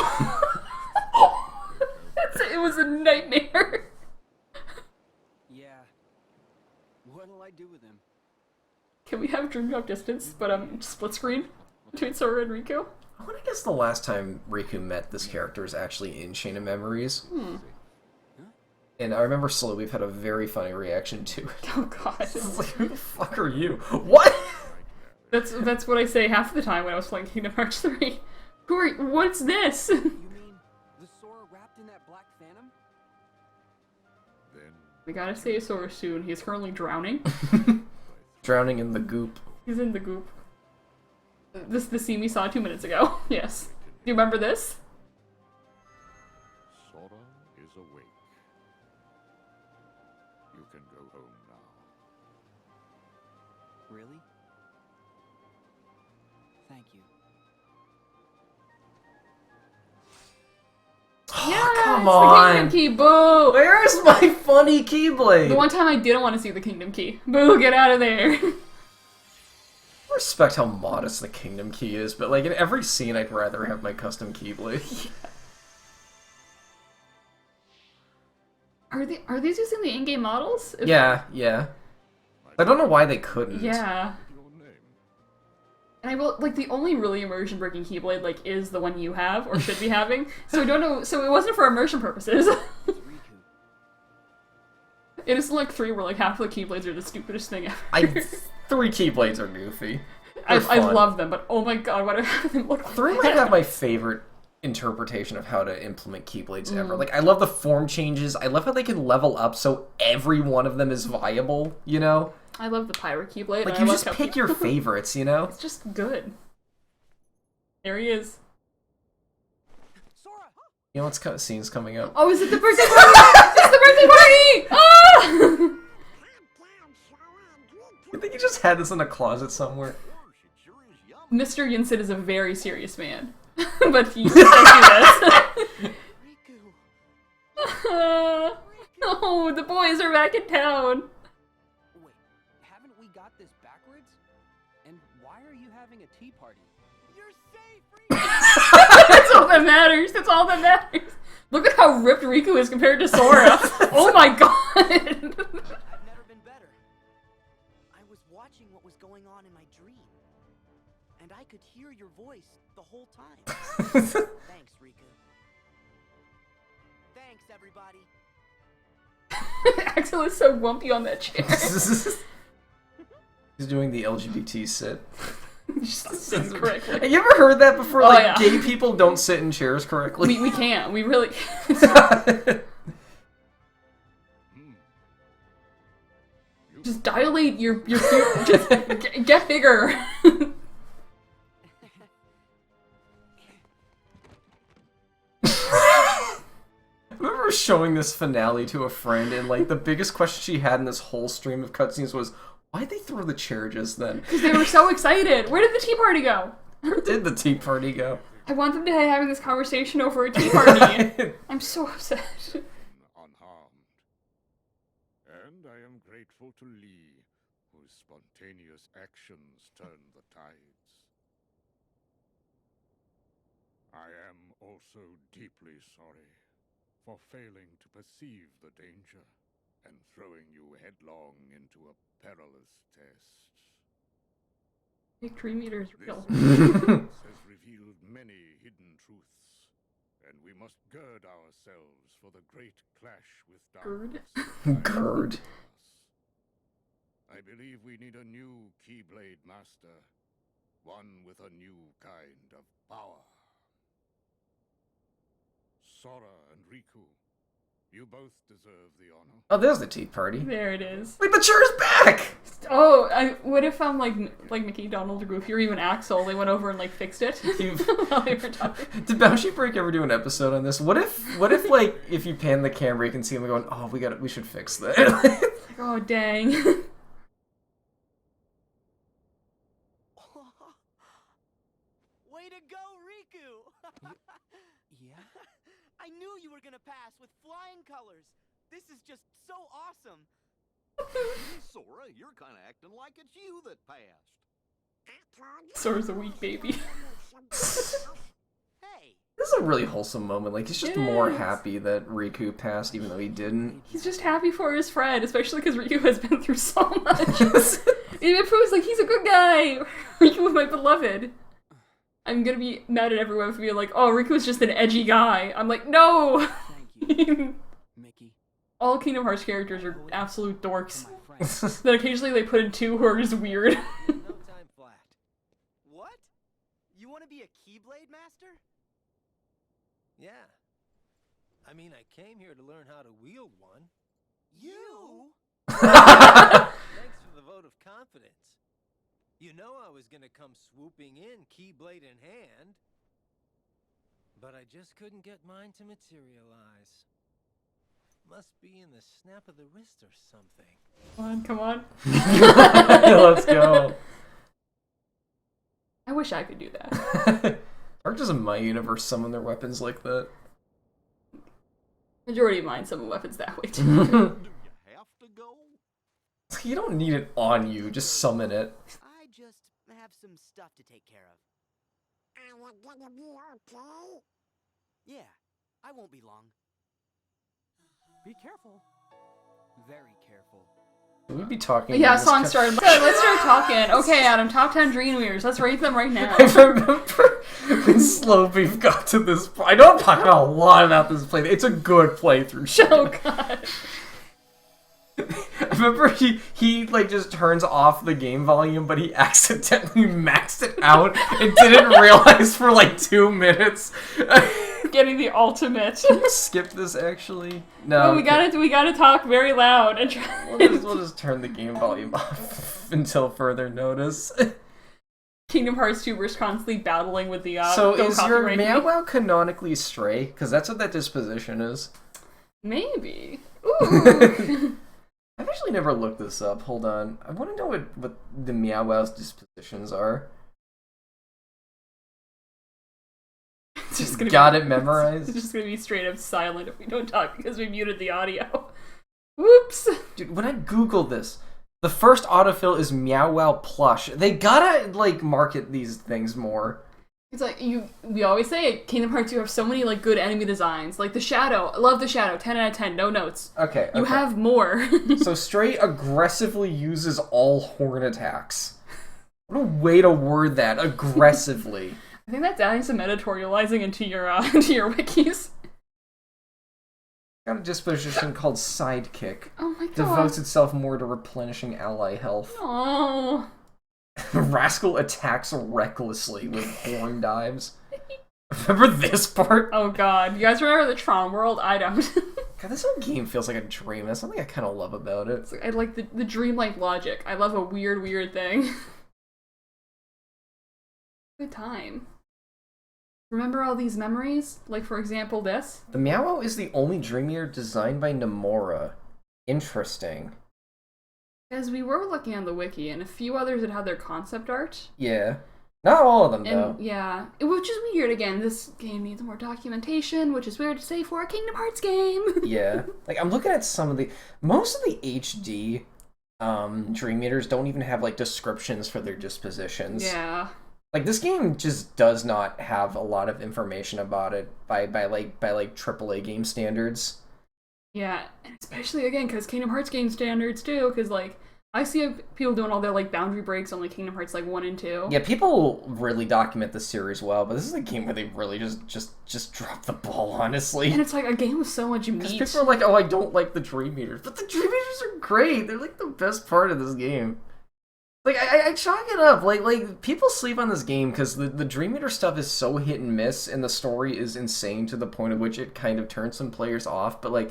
It was a nightmare. Yeah. What'll I do with him? Can we have Dream Drop Distance, but split screen between Sora and Riku? I want to guess the last time Riku met this character is actually in Chain of Memories. And I remember Slowweave had a very funny reaction to it. Oh god. It's like, who the fuck are you? What? That's what I say half the time when I was playing Kingdom Hearts 3. What's this? You mean the Sora wrapped in that black phantom? Then We gotta save Sora soon. He's currently drowning. Drowning in the goop. He's in the goop. This the scene we saw 2 minutes ago. Yes. Do you remember this? Sora is awake. You can go home now. Really? Thank you. Yeah, come it's the on. Kingdom Key. Boo! Where's my funny Keyblade? The one time I didn't want to see the Kingdom Key. Boo! Get out of there. I respect how modest the Kingdom Key is, but like in every scene I'd rather have my custom Keyblade. Are these using the in-game models? Yeah. I don't know why they couldn't. Yeah. Your name. And I will like the only really immersion breaking Keyblade like is the one you have or should be having. So I don't know. So it wasn't for immersion purposes. Riku. It is like 3 where like half of the Keyblades are the stupidest thing ever. 3 Keyblades are goofy. I They're fun. love them, but oh my god, what have them look 3 like? might have my favorite interpretation of how to implement Keyblades ever. Like, I love the form changes. I love how they can level up so every one of them is viable, you know? I love the Pirate Keyblade. Like, and you I just love how pick your favorites, you know? It's just good. There he is. Sora! You know what's scenes coming up? Oh, is it the birthday party? It's the birthday party! Ah! You think you just had this in a closet somewhere? Mr. Yinsen is a very serious man. But he can't do this. Riku! Oh, the boys are back in town. Wait, haven't we got this backwards? And why are you having a tea party? You're safe, Riku! That's all that matters. That's all that matters. Look at how ripped Riku is compared to Sora. Oh my god. I've never been better. I was watching what was going on in my dream, and I could hear your voice the whole time. Thanks, Riku. Thanks, everybody. Axel is so wumpy on that chair. He's doing the LGBT sit. Just sits correctly. Have you ever heard that before? Oh, Like, yeah. gay people don't sit in chairs correctly. We can't. We really. Just dilate your just get bigger. I remember showing this finale to a friend, and like the biggest question she had in this whole stream of cutscenes was, why'd they throw the chair just then? Because they were so excited. Where did the tea party go? Where did the tea party go? I want them to be having this conversation over a tea party. I'm so upset. Unharmed. And I am grateful to Lee, whose spontaneous actions turned the tides. I am also deeply sorry for failing to perceive the danger and throwing you headlong into a perilous test. Big Dream Eater is This real. experience has revealed many hidden truths, and we must gird ourselves for the great clash with Gird? darkness. Gird. I believe we need a new Keyblade Master, one with a new kind of power. Sora and Riku, you both deserve the honor. Oh, there's the tea party. There it is. Wait, the chair's back! Oh, what if like Mickey, Donald, or Goofy, or even Axel, they went over and like fixed it while they were talking. Did Bouncy Break ever do an episode on this? What if like if you pan the camera you can see them going, oh, we should fix that. Like, oh dang. Way to go, Riku! Yeah? I knew you were gonna pass with flying colors. This is just so awesome. Sora, you're kind of acting like it's you that passed. Sora's a weak baby. Hey, This is a really wholesome moment. Like, he's just It more is. happy that Riku passed, even though he didn't. He's just happy for his friend, especially because Riku has been through so much. It proves like he's a good guy. Riku was my beloved. I'm gonna be mad at everyone for being like, oh, Riku's just an edgy guy. I'm like, no. Thank you, Mickey. all Kingdom Hearts characters are absolute dorks. My friend. Then occasionally they put in two who are just weird. No time flat. What? You want to be a Keyblade master? Yeah. I mean, I came here to learn how to wield one. You? Thanks for the vote of confidence. You know I was gonna come swooping in, Keyblade in hand. But I just couldn't get mine to materialize. Must be in the snap of the wrist or something. Come on. Let's go. I wish I could do that. Characters in my universe summon their weapons like that. Majority of mine summon weapons that way too. Do you have to go? You don't need it on you, just summon it. I just have some stuff to take care of. Are you gonna be okay? Yeah, I won't be long. Be careful. Very careful. Should we be talking Yeah, about this song ca- started. So let's start talking. Okay, Adam, top 10 Dreamweavers. Let's rate them right now. I remember when Slow Beef got to this point. I know I'm talking a lot about this playthrough. It's a good playthrough. Oh god. I remember he like just turns off the game volume, but he accidentally maxed it out and didn't realize for like 2 minutes. Getting the ultimate. Skip this actually. No, Well, we gotta talk very loud and try. We'll just turn the game volume off until further notice. Kingdom Hearts tubers constantly battling with the So don't is your copyright me. Meow Wow canonically Stray? Because that's what that disposition is. Maybe. Ooh. I've actually never looked this up. Hold on. I want to know what the Meow Wow's dispositions are. It's just gonna Got be, it memorized? It's just gonna be straight up silent if we don't talk because we muted the audio. Whoops. Dude, when I googled this, the first autofill is Meow Wow plush. They gotta, like, market these things more. It's like we always say it, Kingdom Hearts, you have so many like good enemy designs. Like the Shadow. I love the Shadow. 10 out of 10, no notes. Okay. You have more. So Stray aggressively uses all horn attacks. What a way to word that, aggressively. I think that's adding some editorializing into your wikis. Got a disposition called Sidekick. Oh my god. Devotes itself more to replenishing ally health. Oh. Rascal attacks recklessly with horn dives. Remember this part? Oh god. You guys remember the Tron World? I don't. God, this whole game feels like a dream. That's something I kind of love about it. It's like, I like the dreamlike logic. I love a weird thing. Good time. Remember all these memories? Like, for example, this? The Meow Wow is the only Dreamier designed by Nomura. Interesting. Because we were looking on the wiki, and a few others that had their concept art. Yeah. Not all of them, though. And yeah, which is weird. Again, this game needs more documentation, which is weird to say for a Kingdom Hearts game. Yeah. Like, I'm looking at some of the... Most of the HD Dream Eaters don't even have, like, descriptions for their dispositions. Yeah. Like, this game just does not have a lot of information about it by AAA game standards. Yeah, and especially, again, because Kingdom Hearts game standards, too, because, like, I see people doing all their, like, boundary breaks on, like, Kingdom Hearts, like, 1 and 2. Yeah, people really document the series well, but this is a game where they really just drop the ball, honestly. And it's like a game with so much Because meat. people are like, oh, I don't like the Dream Eaters. But the Dream Eaters are great. They're, like, the best part of this game. Like, I chalk it up. Like people sleep on this game because the Dream Eater stuff is so hit and miss, and the story is insane to the point at which it kind of turns some players off. But, like,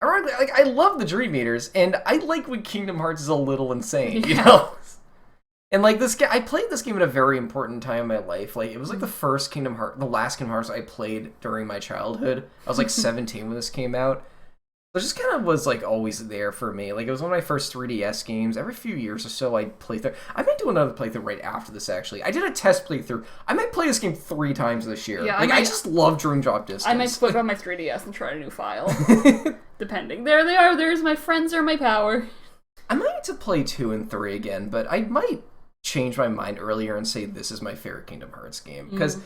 ironically, like, I love the Dream Eaters, and I like when Kingdom Hearts is a little insane, you know? And, like, I played this game at a very important time in my life. Like, it was, like, the last Kingdom Hearts I played during my childhood. I was, like, 17 when this came out. So it just kind of was, like, always there for me. Like, it was one of my first 3DS games. Every few years or so, I'd play through. I might do another playthrough right after this, actually. I did a test playthrough. I might play this game 3 times this year. Yeah, like, I just love Dream Drop Distance. I might split on my 3DS and try a new file. Depending. There they are. There's my friends or my power. I might need to play 2 and 3 again, but I might change my mind earlier and say this is my favorite Kingdom Hearts game. Because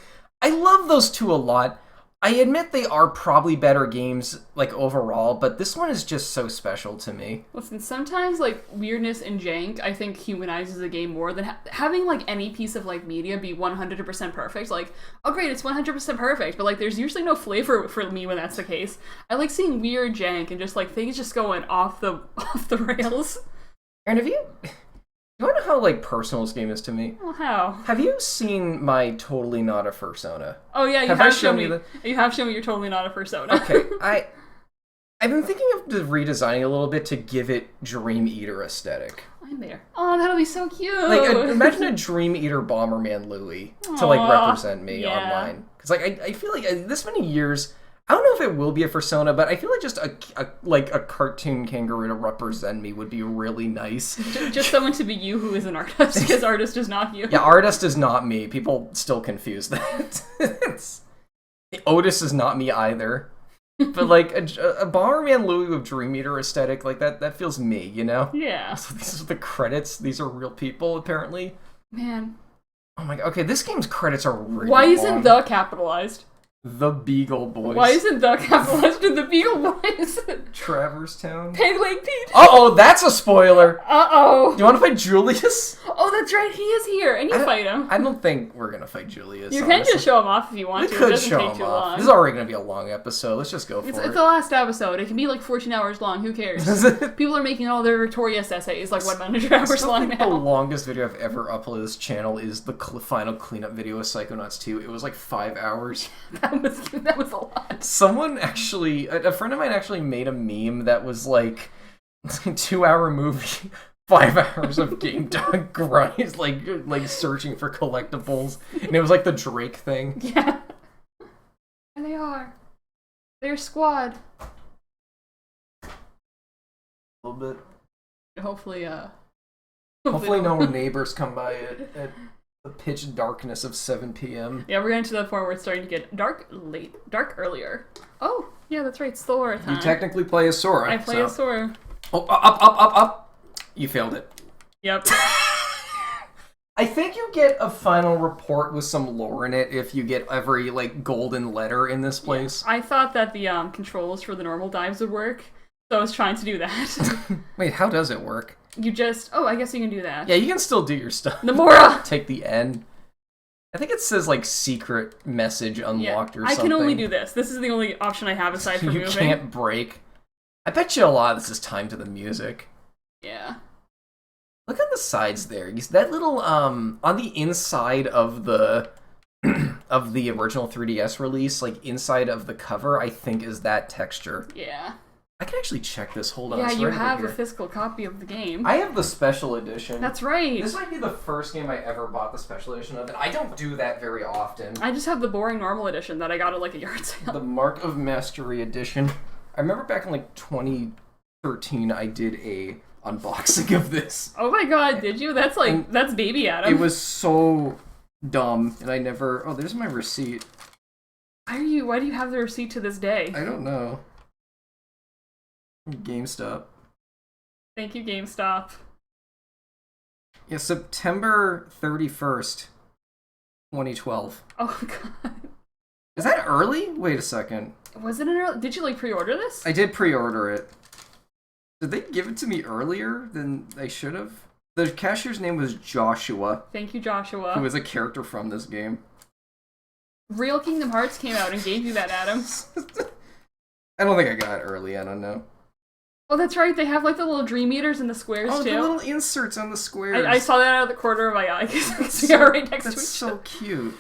I love those two a lot. I admit they are probably better games, like, overall, but this one is just so special to me. Listen, sometimes, like, weirdness and jank, I think, humanizes a game more than having, like, any piece of, like, media be 100% perfect. Like, oh, great, it's 100% perfect, but, like, there's usually no flavor for me when that's the case. I like seeing weird jank and just, like, things just going off the rails. And have you want to know how, like, personal this game is to me? Well, how? Have you seen my Totally Not a Fursona? Oh, yeah, you Have have I shown shown me. you You have shown me you're totally not a Persona. Okay, I've been thinking of redesigning a little bit to give it Dream Eater aesthetic. I'm there. Oh, that'll be so cute. Like, imagine a Dream Eater Bomberman Louie to, like, Aw, represent me yeah. online. Because, like, I feel like this many years, I don't know if it will be a Fursona, but I feel like just a cartoon kangaroo to represent me would be really nice. Just someone to be you who is an artist, because artist is not you. Yeah, artist is not me. People still confuse that. Otis is not me either. But, like, a Bomberman Louie with Dream Eater aesthetic, like, that feels me, you know? Yeah. So these are the credits. These are real people, apparently. Man. Oh my god. Okay, this game's credits are really Why long. isn't the capitalized? The Beagle Boys. Why isn't the capitalized in the Beagle Boys? Traverse Town? Peg Leg Pete? Uh-oh, that's a spoiler! Uh-oh. Do you want to fight Julius? Oh, that's right, he is here, and you fight him. I don't think we're gonna fight Julius. You can honestly. just show him off if you want We to. It could doesn't show take him too off. long. This is already gonna be a long episode. Let's just go for It's it. the last episode. It can be like 14 hours long. Who cares? People are making all their Victorious essays like 100 hours I long think now. the longest video I've ever uploaded to this channel is the final cleanup video of Psychonauts 2. It was like 5 hours. That was a lot. Someone actually, a friend of mine actually made a meme that was like 2-hour movie, 5 hours of game dog grinds, like searching for collectibles, and it was like the Drake thing. Yeah. And they are. They're squad. A little bit. Hopefully, Hopefully no neighbors come by at the pitch darkness of 7 p.m. Yeah, we're getting to the point where it's starting to get dark earlier. Oh, yeah, that's right, Sora time. You technically play as Sora. I play as Sora. Oh, up. You failed it. Yep. I think you get a final report with some lore in it if you get every, like, golden letter in this place. I thought that the controls for the normal dives would work, so I was trying to do that. Wait, how does it work? You just... Oh, I guess you can do that. Yeah, you can still do your stuff. Nomura! Take the N. I think it says, like, secret message unlocked or something. I can only do this. This is the only option I have aside from you moving. can't break. I bet you a lot of this is timed to the music. Yeah. Look on the sides there. That little, on the inside of the of the original 3DS release, like, inside of the cover, I think is that texture. Yeah. I can actually check this. Hold on. Yeah, it's you right over have a here. physical copy of the game. I have the special edition. That's right. This might be the first game I ever bought the special edition of, and I don't do that very often. I just have the boring normal edition that I got at like a yard sale. The Mark of Mastery edition. I remember back in like 2013, I did a unboxing of this. Oh my god, did you? That's like, that's baby Adam. It was so dumb, and I never... Oh, there's my receipt. Why do you have the receipt to this day? I don't know. GameStop. Thank you, GameStop. Yeah, September 31st, 2012. Oh god. Is that early? Wait a second. Was it an early... Did you like pre-order this? I did pre-order it. Did they give it to me earlier than they should have? The cashier's name was Joshua. Thank you, Joshua. Who is a character from this game. Real Kingdom Hearts came out and gave you that, Adam. I don't think I got it early, I don't know. Oh, that's right. They have like the little dream eaters in the squares Oh, too. the little inserts on the squares. I saw that out of the corner of my eye because they are right next to each That's so cute.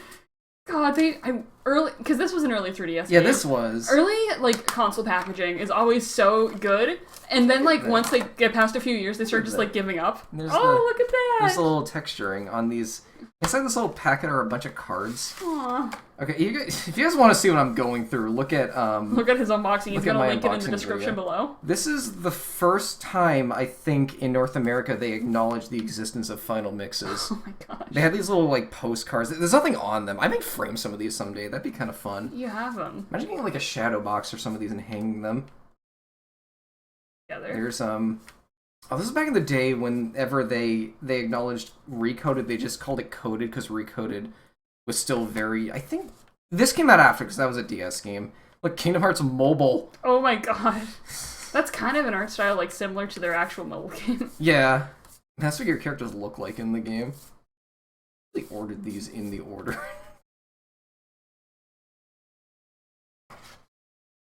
God, because this was an early 3DS Yeah, game. this was. Early, like, console packaging is always so good, and then, like, once they get past a few years, they start just, like, giving up. Look at that! There's a little texturing on these. Inside this little packet are a bunch of cards. Aww. Okay, if you guys want to see what I'm going through, look at his unboxing. He's gonna link it in the description below. This is the first time, I think, in North America they acknowledge the existence of final mixes. Oh my gosh. They have these little, like, postcards. There's nothing on them. I might frame some of these someday. That'd be kind of fun. You have them. Imagine getting, like, a shadow box or some of these and hanging them. Together. There's, Oh, this is back in the day whenever they acknowledged Recoded, they just called it Coded because Recoded was still very... I think This came out after, because that was a DS game. Look, Kingdom Hearts Mobile. Oh my god. That's kind of an art style like similar to their actual mobile game. Yeah. That's what your characters look like in the game. They ordered these in the order.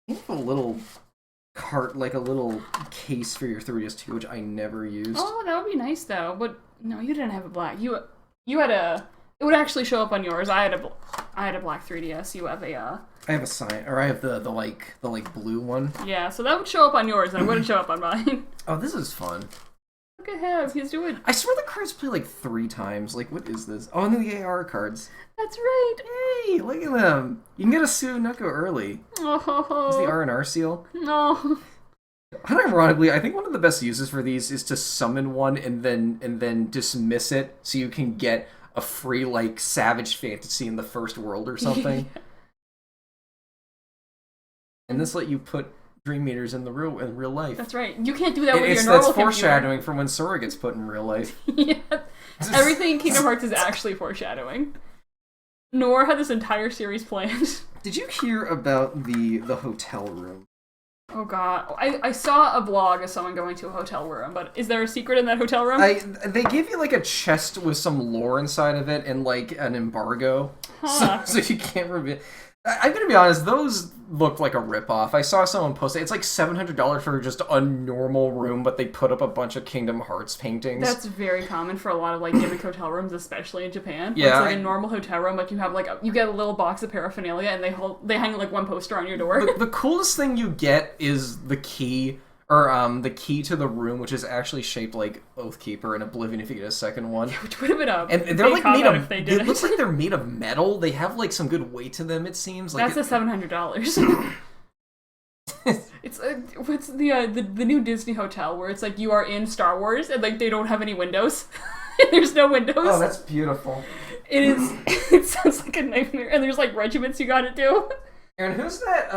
You have a little cart, like a little case for your 3DS2, which I never used. Oh, that would be nice though. But no, you didn't have a black. You had a. It would actually show up on yours. I had a black 3DS. You have a. I have a sign, or I have the blue one. Yeah, so that would show up on yours, and it wouldn't show up on mine. Oh, this is fun. Look at him. He's doing. I swear the cards play like 3 times. Like, what is this? Oh, and then the AR cards. That's right. Hey, look at them. You can get a Tsuneko early. Oh. Is the R&R seal? No. Unironically, I think one of the best uses for these is to summon one and then dismiss it, so you can get a free like Savage Fantasy in the first world or something. And this let you put Dream Meters in real life. That's right. You can't do that with your normal That's computer. foreshadowing for when Sora gets put in real life. Yeah. Everything in Kingdom Hearts is actually foreshadowing. Nor had this entire series planned. Did you hear about the hotel room? Oh god. I saw a blog of someone going to a hotel room, but is there a secret in that hotel room? They give you like a chest with some lore inside of it and like an embargo. Huh. So you can't reveal. I'm gonna be honest, those look like a ripoff. I saw someone post it. It's like $700 for just a normal room, but they put up a bunch of Kingdom Hearts paintings. That's very common for a lot of like gimmick hotel rooms, especially in Japan. Yeah, It's like a normal hotel room, but you have like you get a little box of paraphernalia, and they hang like one poster on your door. The coolest thing you get is the key, or the key to the room, which is actually shaped like Oathkeeper and Oblivion if you get a second one. Which would have been a and they're like made of. It looks like they're made of metal. They have like some good weight to them. It seems like that's $700. It's what's the new Disney hotel where it's like you are in Star Wars and like they don't have any windows. There's no windows. Oh, that's beautiful. It is. It sounds like a nightmare. And there's like regiments you gotta do. Aaron, who's that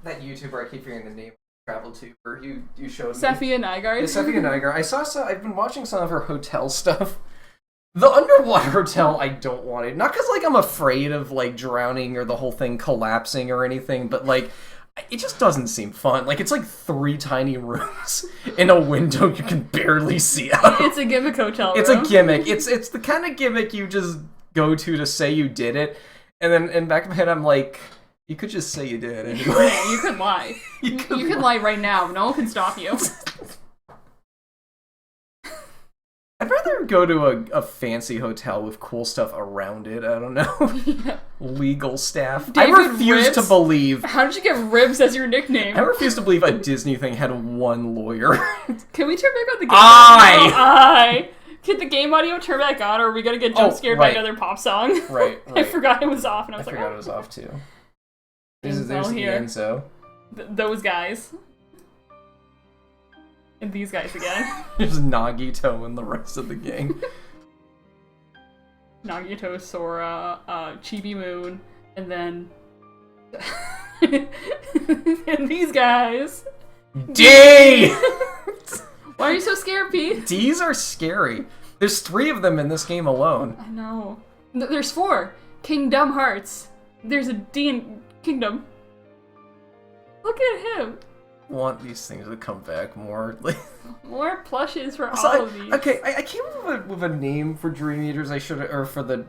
YouTuber I keep hearing the name Travel Tuber you showed me? Safiya Nygaard. Yeah, Safiya Nygaard. I've been watching some of her hotel stuff. The underwater hotel, I don't want it. Not because like I'm afraid of like drowning or the whole thing collapsing or anything, but like it just doesn't seem fun. Like it's like 3 tiny rooms in a window you can barely see out. It's a gimmick hotel room. It's a gimmick. It's the kind of gimmick you just go to say you did it, and then in back of my head I'm like, you could just say you did anyway. Yeah, you could lie. You could lie right now. No one can stop you. I'd rather go to a fancy hotel with cool stuff around it. I don't know. Yeah. Legal staff. David I refuse Ribs? to believe. How did you get Ribs as your nickname? I refuse to believe a Disney thing had one lawyer. Can we turn back on the game audio? Can the game audio turn back on, or are we gonna get jump scared by another pop song? Right. I forgot it was off, and I was forgot it was off too. There's Enzo the here. Enzo. Those guys. And these guys again. There's Nagito and the rest of the gang. Nagito, Sora, Chibi Moon, and then... and these guys. D! Why are you so scared, Pete? D's are scary. There's 3 of them in this game alone. I know. There's 4. Kingdom Hearts. There's a D in Kingdom. Look at him. Want these things to come back more. More plushes for all of these. Okay, I came up with a name for Dream Eaters. I should, or for the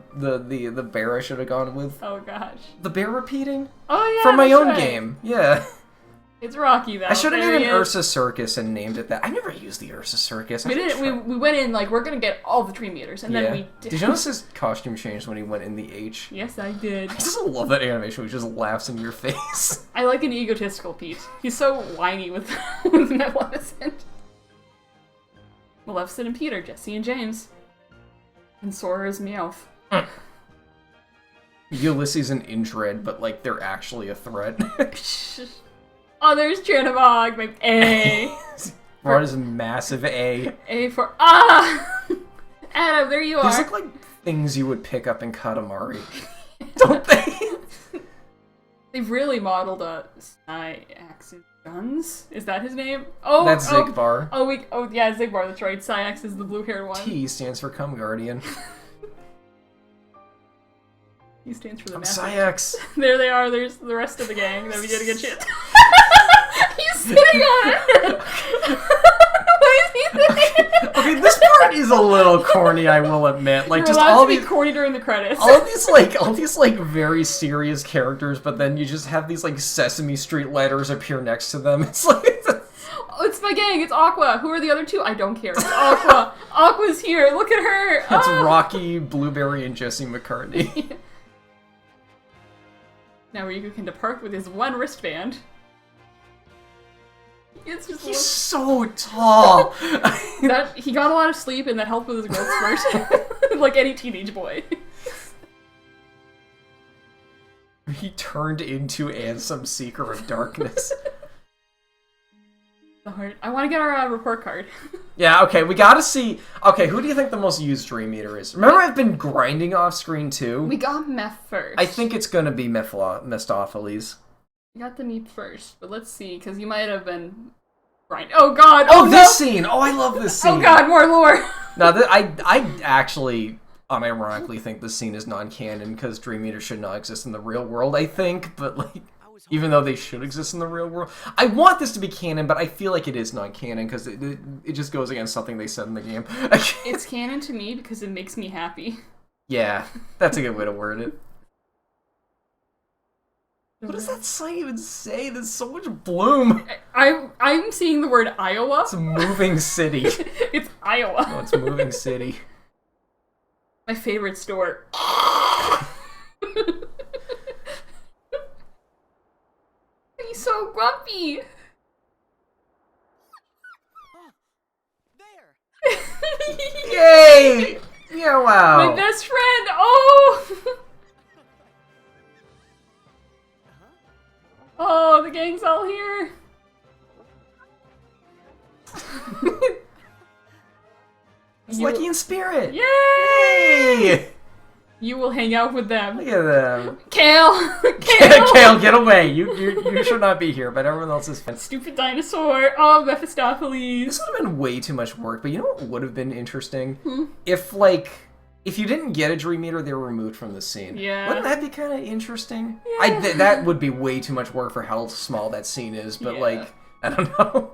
bear I should have gone with. Oh gosh. The bear repeating? Oh yeah. From my that's own right. game. Yeah. It's Rocky though. I should have There named he an is. Ursa Circus and named it that. I never used the Ursa Circus. We didn't. We went in like we're gonna get all the Dream Eaters, and then we did. Did you notice his costume changed when he went in the H? Yes, I did. I just love that animation where he just laughs in your face. I like an egotistical Pete. He's so whiny with with Maleficent. Maleficent and Peter, Jesse and James, and Sora is Meowth. Ulysses and Indred, but like they're actually a threat. Oh, there's Tranabog, my A. Ron is a massive A. A for Adam, there you are. These look like things you would pick up in Katamari, don't they? They've really modeled Syax's guns. Is that his name? Oh, That's Zigbar. Oh yeah, Zigbar. That's right. Syax is the blue-haired one. T stands for Cum Guardian. He stands for the I'm master. Sayax. There they are. There's the rest of the gang that we did a good shit. He's sitting on it. Why is he sitting? Okay, this part is a little corny, I will admit. Like, You're just allowed all to be these, corny during the credits. all these very serious characters, but then you just have these like Sesame Street letters appear next to them. It's like Oh, it's my gang. It's Aqua. Who are the other two? I don't care. It's Aqua. Aqua's here. Look at her. that's Ah! Rocky, Blueberry, and Jesse McCartney. Now Riku can depart with his one wristband. It's just He's so tall. that he got a lot of sleep and that helped with his growth spurt, like any teenage boy. He turned into Ansem, Seeker of Darkness. The heart. I want to get our report card. Yeah, okay, we gotta see. Okay, who do you think the most used Dream Eater is? Remember, I've been grinding off screen too. We got Meph first. I think it's gonna be Mephistopheles. We got the Meep first, but let's see, because you might have been grind. Oh God! Oh, no! this scene! Oh, I love this scene. Oh God, more lore. No, I actually unironically think this scene is non-canon because Dream Eater should not exist in the real world. I think, but like. Even though they should exist in the real world. I want this to be canon, but I feel like it is not canon because it just goes against something they said in the game. It's canon to me because it makes me happy. Yeah, that's a good way to word it. What does that sign even say? There's so much bloom. I'm seeing the word Iowa. It's a moving city. It's Iowa. No, it's moving city. My favorite store. He's so grumpy. Yay! Yeah, wow. My best friend. Oh. Oh, the gang's all here. It's Lucky in Spirit. Yay! You will hang out with them. Look at them. Kale! Kale! Kale, get away! You should not be here, but everyone else is fine. Stupid dinosaur! Oh, Mephistopheles! This would have been way too much work, but you know what would have been interesting? Hmm? If you didn't get a Dream Eater, they were removed from the scene. Yeah. Wouldn't that be kind of interesting? Yeah. That would be way too much work for how small that scene is, but Yeah. I don't know.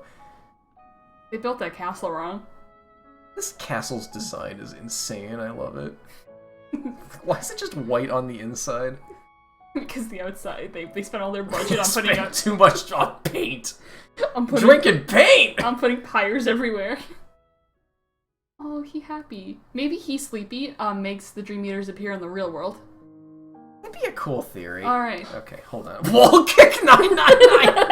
They built that castle wrong. This castle's design is insane, I love it. Why is it just white on the inside? Because the outside, they spent all their budget on Spent putting up... too much on paint! on putting, Drinking paint! on putting pyres everywhere. Oh, he happy. Maybe he sleepy makes the Dream Eaters appear in the real world. That'd be a cool theory. Alright. Okay, hold on. Wall kick 999!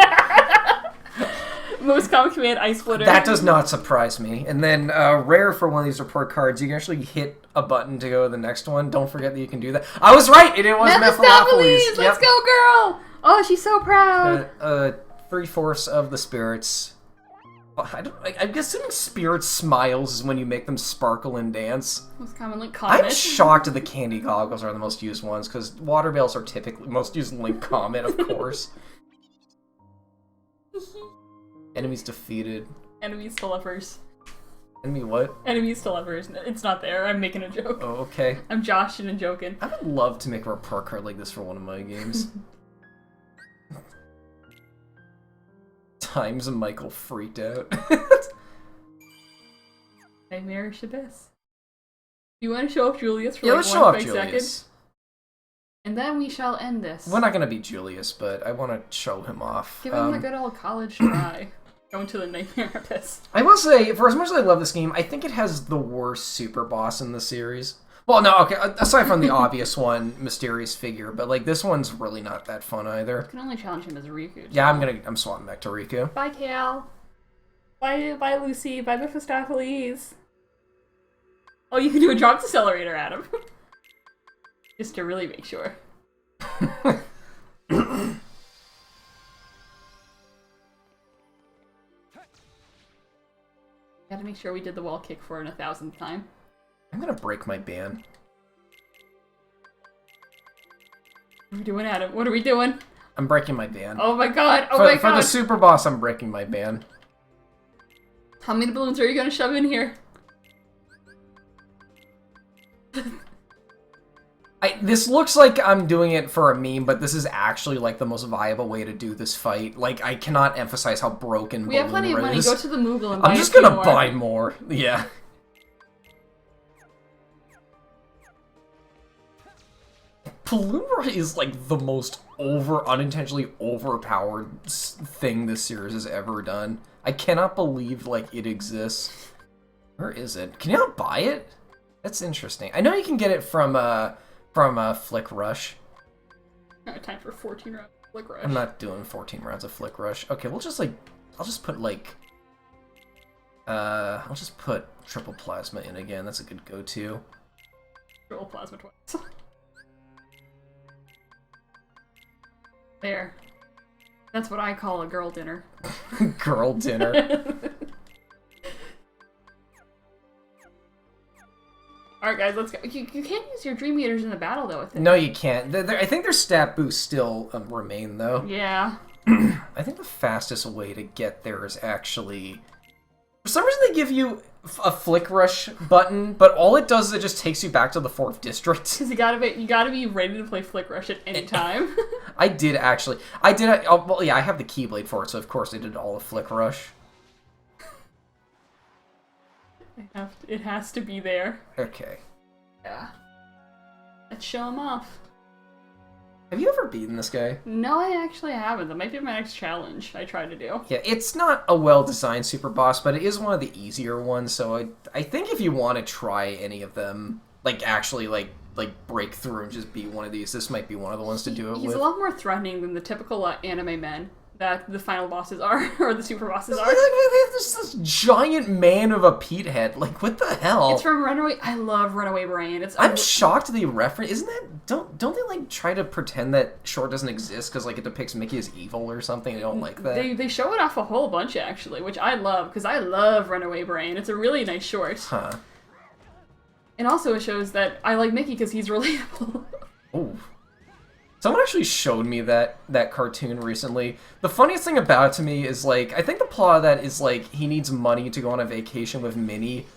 Most common command, Ice Splitter. That does not surprise me. And then, rare for one of these report cards, you can actually hit a button to go to the next one. Don't forget that you can do that. I was right! It was Mephistopheles! Let's go, girl! Oh, she's so proud! 3/4 of the spirits. I'm assuming spirit smiles is when you make them sparkle and dance. Most commonly Comet. I'm shocked that the candy goggles are the most used ones, because water veils are typically most used in Link Comet, of course. Enemies defeated. Enemies to lovers. Enemy what? Enemies to lovers. It's not there. I'm making a joke. Oh, okay. I'm joshing and joking. I would love to make a report card like this for one of my games. Times Michael freaked out. Nightmarish Abyss. You want to show off Julius for Yeah, like let's one show off quick Julius. second? And then we shall end this. We're not gonna be Julius, but I want to show him off. Give him the good old college try. Going to the Nightmare Abyss. I will say, for as much as I love this game, I think it has the worst super boss in the series. Well, no, okay, aside from the obvious one, Mysterious Figure, but like this one's really not that fun either. You can only challenge him as Riku. Yeah, I'm swapping back to Riku. Bye, Kale. Bye, Lucy. Bye, Mephistopheles. Oh, you can do a drop accelerator, Adam. Just to really make sure. Gotta make sure we did the wall kick for an 1,000th time. I'm gonna break my ban. What are we doing, Adam? What are we doing? I'm breaking my ban. Oh my god! Oh for, my for god! the super boss, I'm breaking my ban. How many balloons are you gonna shove in here? this looks like I'm doing it for a meme, but this is actually like the most viable way to do this fight. Like, I cannot emphasize how broken We have plenty of Balloonra money. is. Go to the Moogle and buy I'm just a few gonna more. buy more. Yeah. Balloonra is like the most unintentionally overpowered thing this series has ever done. I cannot believe like it exists. Where is it? Can you not buy it? That's interesting. I know you can get it from Flick Rush. Time for 14 rounds of Flick Rush. I'm not doing 14 rounds of Flick Rush. Okay, we'll just like I'll just put like I'll just put triple plasma in again. That's a good go-to. Triple plasma twice. There. That's what I call a girl dinner. Girl dinner. Alright guys, let's go. You can't use your Dream Eaters in the battle though, I think. No, you can't. I think their stat boosts still remain though. Yeah. I think the fastest way to get there is actually... For some reason they give you a Flick Rush button, but all it does is it just takes you back to the 4th district. Because you gotta be ready to play Flick Rush at any time. I did actually. Well, yeah, I have the Keyblade for it, so of course I did all of Flick Rush. It has to be there. Okay. Yeah. Let's show him off. Have you ever beaten this guy? No, I actually haven't. That might be my next challenge I try to do. Yeah, it's not a well-designed super boss, but it is one of the easier ones, so I think if you want to try any of them, like actually like break through and just beat one of these, this might be one of the ones to do it He's with. a lot more threatening than the typical anime men that the final bosses are, or the super bosses are. There's this giant man of a Pete head. Like, what the hell? It's from Runaway. I love Runaway Brain. I'm shocked they reference. Isn't that don't they like try to pretend that short doesn't exist because like it depicts Mickey as evil or something? I don't like that. They show it off a whole bunch actually, which I love because I love Runaway Brain. It's a really nice short. Huh. And also it shows that I like Mickey because he's relatable. Oh. Someone actually showed me that cartoon recently. The funniest thing about it to me is, like, I think the plot of that is, like, he needs money to go on a vacation with Minnie.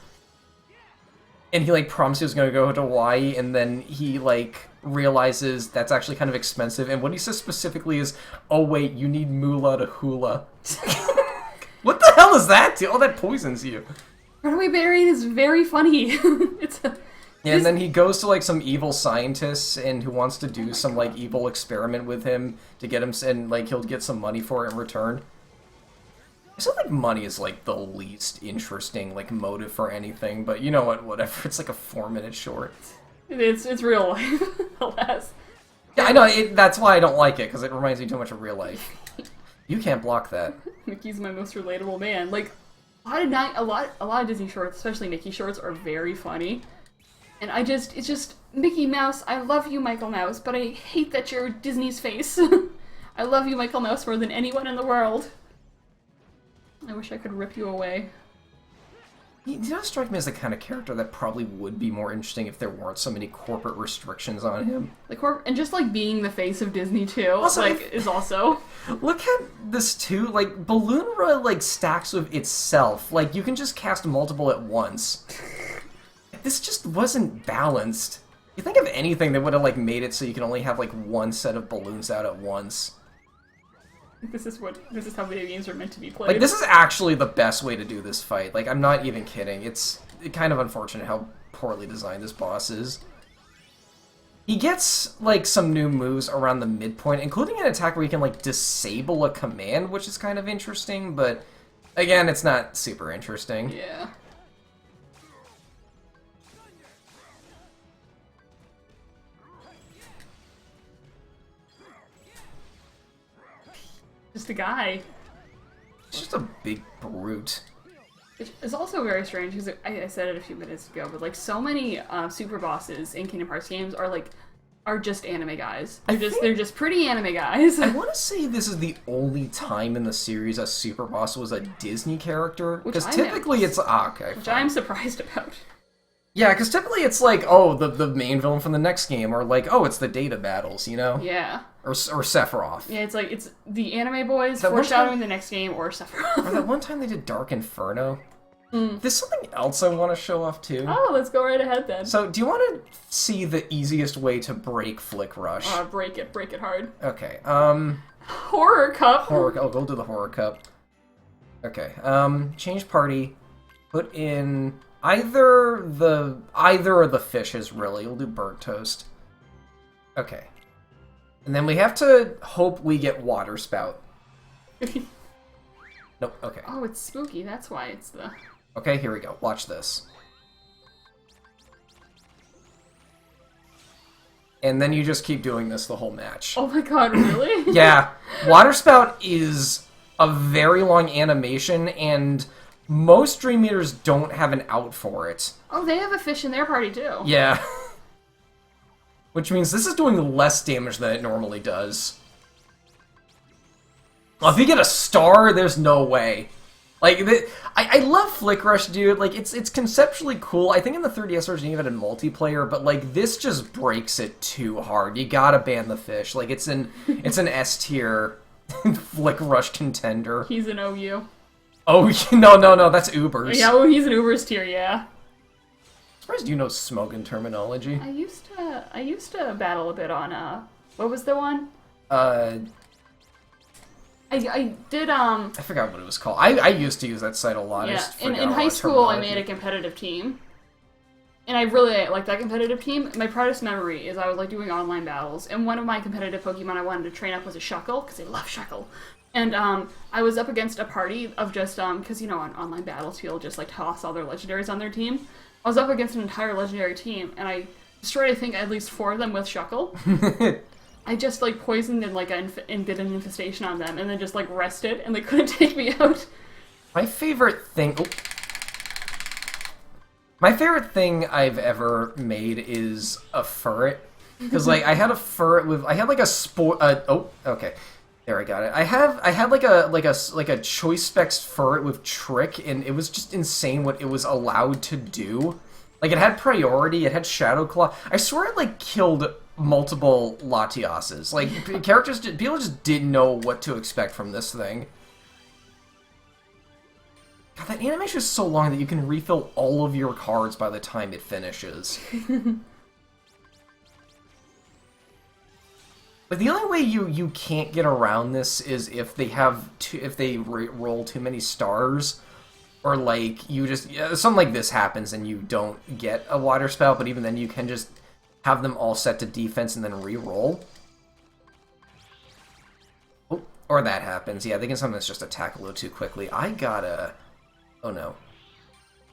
And he, like, promised he was going to go to Hawaii, and then he, like, realizes that's actually kind of expensive. And what he says specifically is, oh, wait, you need moolah to hula. What the hell is that? Oh, that poisons you. Runaway Brain is very funny. Yeah, and then he goes to, like, some evil scientist and who wants to do some, like, evil experiment with him to get him, and, like, he'll get some money for it in return. I still think money is, like, the least interesting, like, motive for anything, but you know what, whatever. It's, like, a 4-minute short. It's real life, alas. Yeah, I know, that's why I don't like it, because it reminds me too much of real life. You can't block that. Mickey's my most relatable man. Like, a lot of Disney shorts, especially Mickey shorts, are very funny. And it's just, Mickey Mouse, I love you, Michael Mouse, but I hate that you're Disney's face. I love you, Michael Mouse, more than anyone in the world. I wish I could rip you away. He does strike me as the kind of character that probably would be more interesting if there weren't so many corporate restrictions on him. And just, like, being the face of Disney, too, Also, is also... Look at this, too. Like, Balloonra, like, stacks with itself. Like, you can just cast multiple at once. This just wasn't balanced. You think of anything that would have, like, made it so you can only have, like, one set of balloons out at once. This is how video games are meant to be played. Like, this is actually the best way to do this fight. Like, I'm not even kidding. It's kind of unfortunate how poorly designed this boss is. He gets, like, some new moves around the midpoint, including an attack where he can, like, disable a command, which is kind of interesting, but, again, it's not super interesting. Yeah. Just a guy. It's just a big brute. It's also very strange because I said it a few minutes ago, but like so many super bosses in Kingdom Hearts games are just anime guys. They're just pretty anime guys. I want to say this is the only time in the series a super boss was a Disney character, because typically it's okay. Which I'm surprised about. Yeah, because typically it's like, oh, the main villain from the next game, or like, oh, it's the data battles, you know? Yeah. Or Sephiroth. Yeah, it's the anime boys foreshadowing the next game, or Sephiroth. Or that one time they did Dark Inferno. There's something else I want to show off too. Oh, let's go right ahead then. So, do you want to see the easiest way to break Flick Rush? Break it hard. Okay, Horror Cup. I'll go to the Horror Cup. Okay, change party. Put in either of the fishes, really. We'll do burnt toast. Okay. And then we have to hope we get water spout. Nope, okay. Oh, it's spooky, that's why it's the... Okay, here we go. Watch this. And then you just keep doing this the whole match. Oh my god, really? Yeah. Water spout is a very long animation, and most Dream Eaters don't have an out for it. Oh, they have a fish in their party too. Yeah. Which means this is doing less damage than it normally does. Well, if you get a star, there's no way. Like, I love Flick Rush, dude. Like, it's conceptually cool. I think in the 3DS version you even had multiplayer, but like this just breaks it too hard. You gotta ban the fish. Like, it's an S tier Flick Rush contender. He's an OU. Oh no, that's Ubers. Yeah, well, he's an Ubers tier, yeah. Surprised you know Smogon terminology. I used to battle a bit on what was the one? I did I forgot what it was called. I used to use that site a lot. Yeah, in high school I made a competitive team. And I really like that competitive team. My proudest memory is I was like doing online battles, and one of my competitive Pokemon I wanted to train up was a Shuckle, because I love Shuckle. And I was up against a party of just because you know on online battles people just like toss all their legendaries on their team. I was up against an entire legendary team, and I destroyed I think at least 4 of them with Shuckle. I just like poisoned and like and did an infestation on them, and then just like rested, and they couldn't take me out. My favorite thing. Oh. My favorite thing I've ever made is a ferret, because like I had a ferret with I had like a sport. Oh, okay, there I got it. I had like a choice specs ferret with trick, and it was just insane what it was allowed to do. Like it had priority, it had shadow claw. I swear it like killed multiple Latiases. Like, people just didn't know what to expect from this thing. God, that animation is so long that you can refill all of your cards by the time it finishes. But the only way you can't get around this is if they have roll too many stars, or like you just something like this happens and you don't get a water spout. But even then, you can just have them all set to defense and then re-roll. Oh, or that happens. Yeah, they can sometimes just attack a little too quickly. I gotta... Oh no.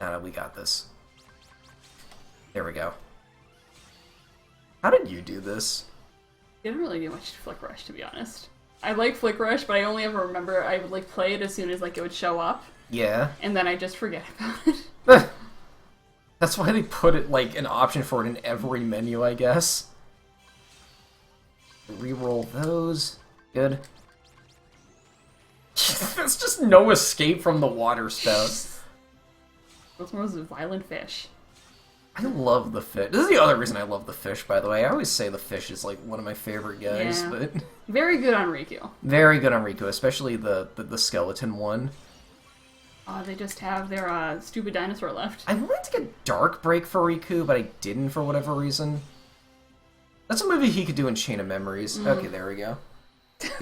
No, we got this. There we go. How did you do this? I didn't really do much to Flick Rush, to be honest. I like Flick Rush, but I only ever remember I would like play it as soon as like it would show up. Yeah. And then I just forget about it. That's why they put it, like, an option for it in every menu, I guess. Reroll those. Good. There's just no escape from the water spout. Those most violent fish. I love the fish. This is the other reason I love the fish, by the way. I always say the fish is, like, one of my favorite guys, yeah. But... Very good on Riku. Very good on Riku, especially the skeleton one. They just have their stupid dinosaur left. I wanted to get Dark Break for Riku, but I didn't for whatever reason. That's a movie he could do in Chain of Memories. Okay, there we go.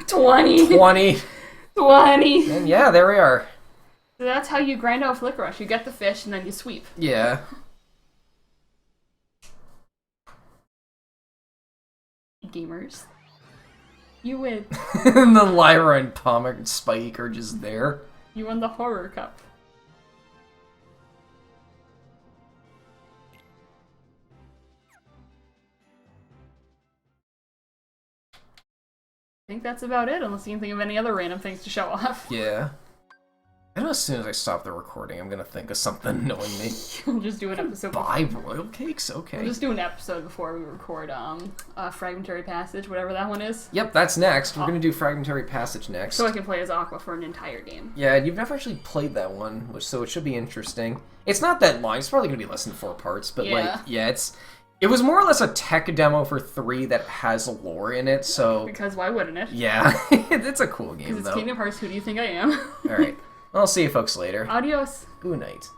20! 20! 20! And yeah, there we are. So that's how you grind out Flick Rush. You get the fish and then you sweep. Yeah. Gamers. You win. And then Lyra and Palmer and Spike are just there. You won the Horror Cup. I think that's about it, unless you can think of any other random things to show off. Yeah. I know as soon as I stop the recording, I'm gonna think of something knowing me. We'll just do an episode. Buy royal cakes? Okay. We'll just do an episode before we record Fragmentary Passage, whatever that one is. Yep, that's next. We're gonna do Fragmentary Passage next. So I can play as Aqua for an entire game. Yeah, you've never actually played that one, so it should be interesting. It's not that long. It's probably gonna be less than 4 parts, but it was more or less a tech demo for 3 that has lore in it, so... Because why wouldn't it? Yeah, it's a cool game, though. Because it's Kingdom Hearts, who do you think I am? Alright, I'll see you folks later. Adios. Good night.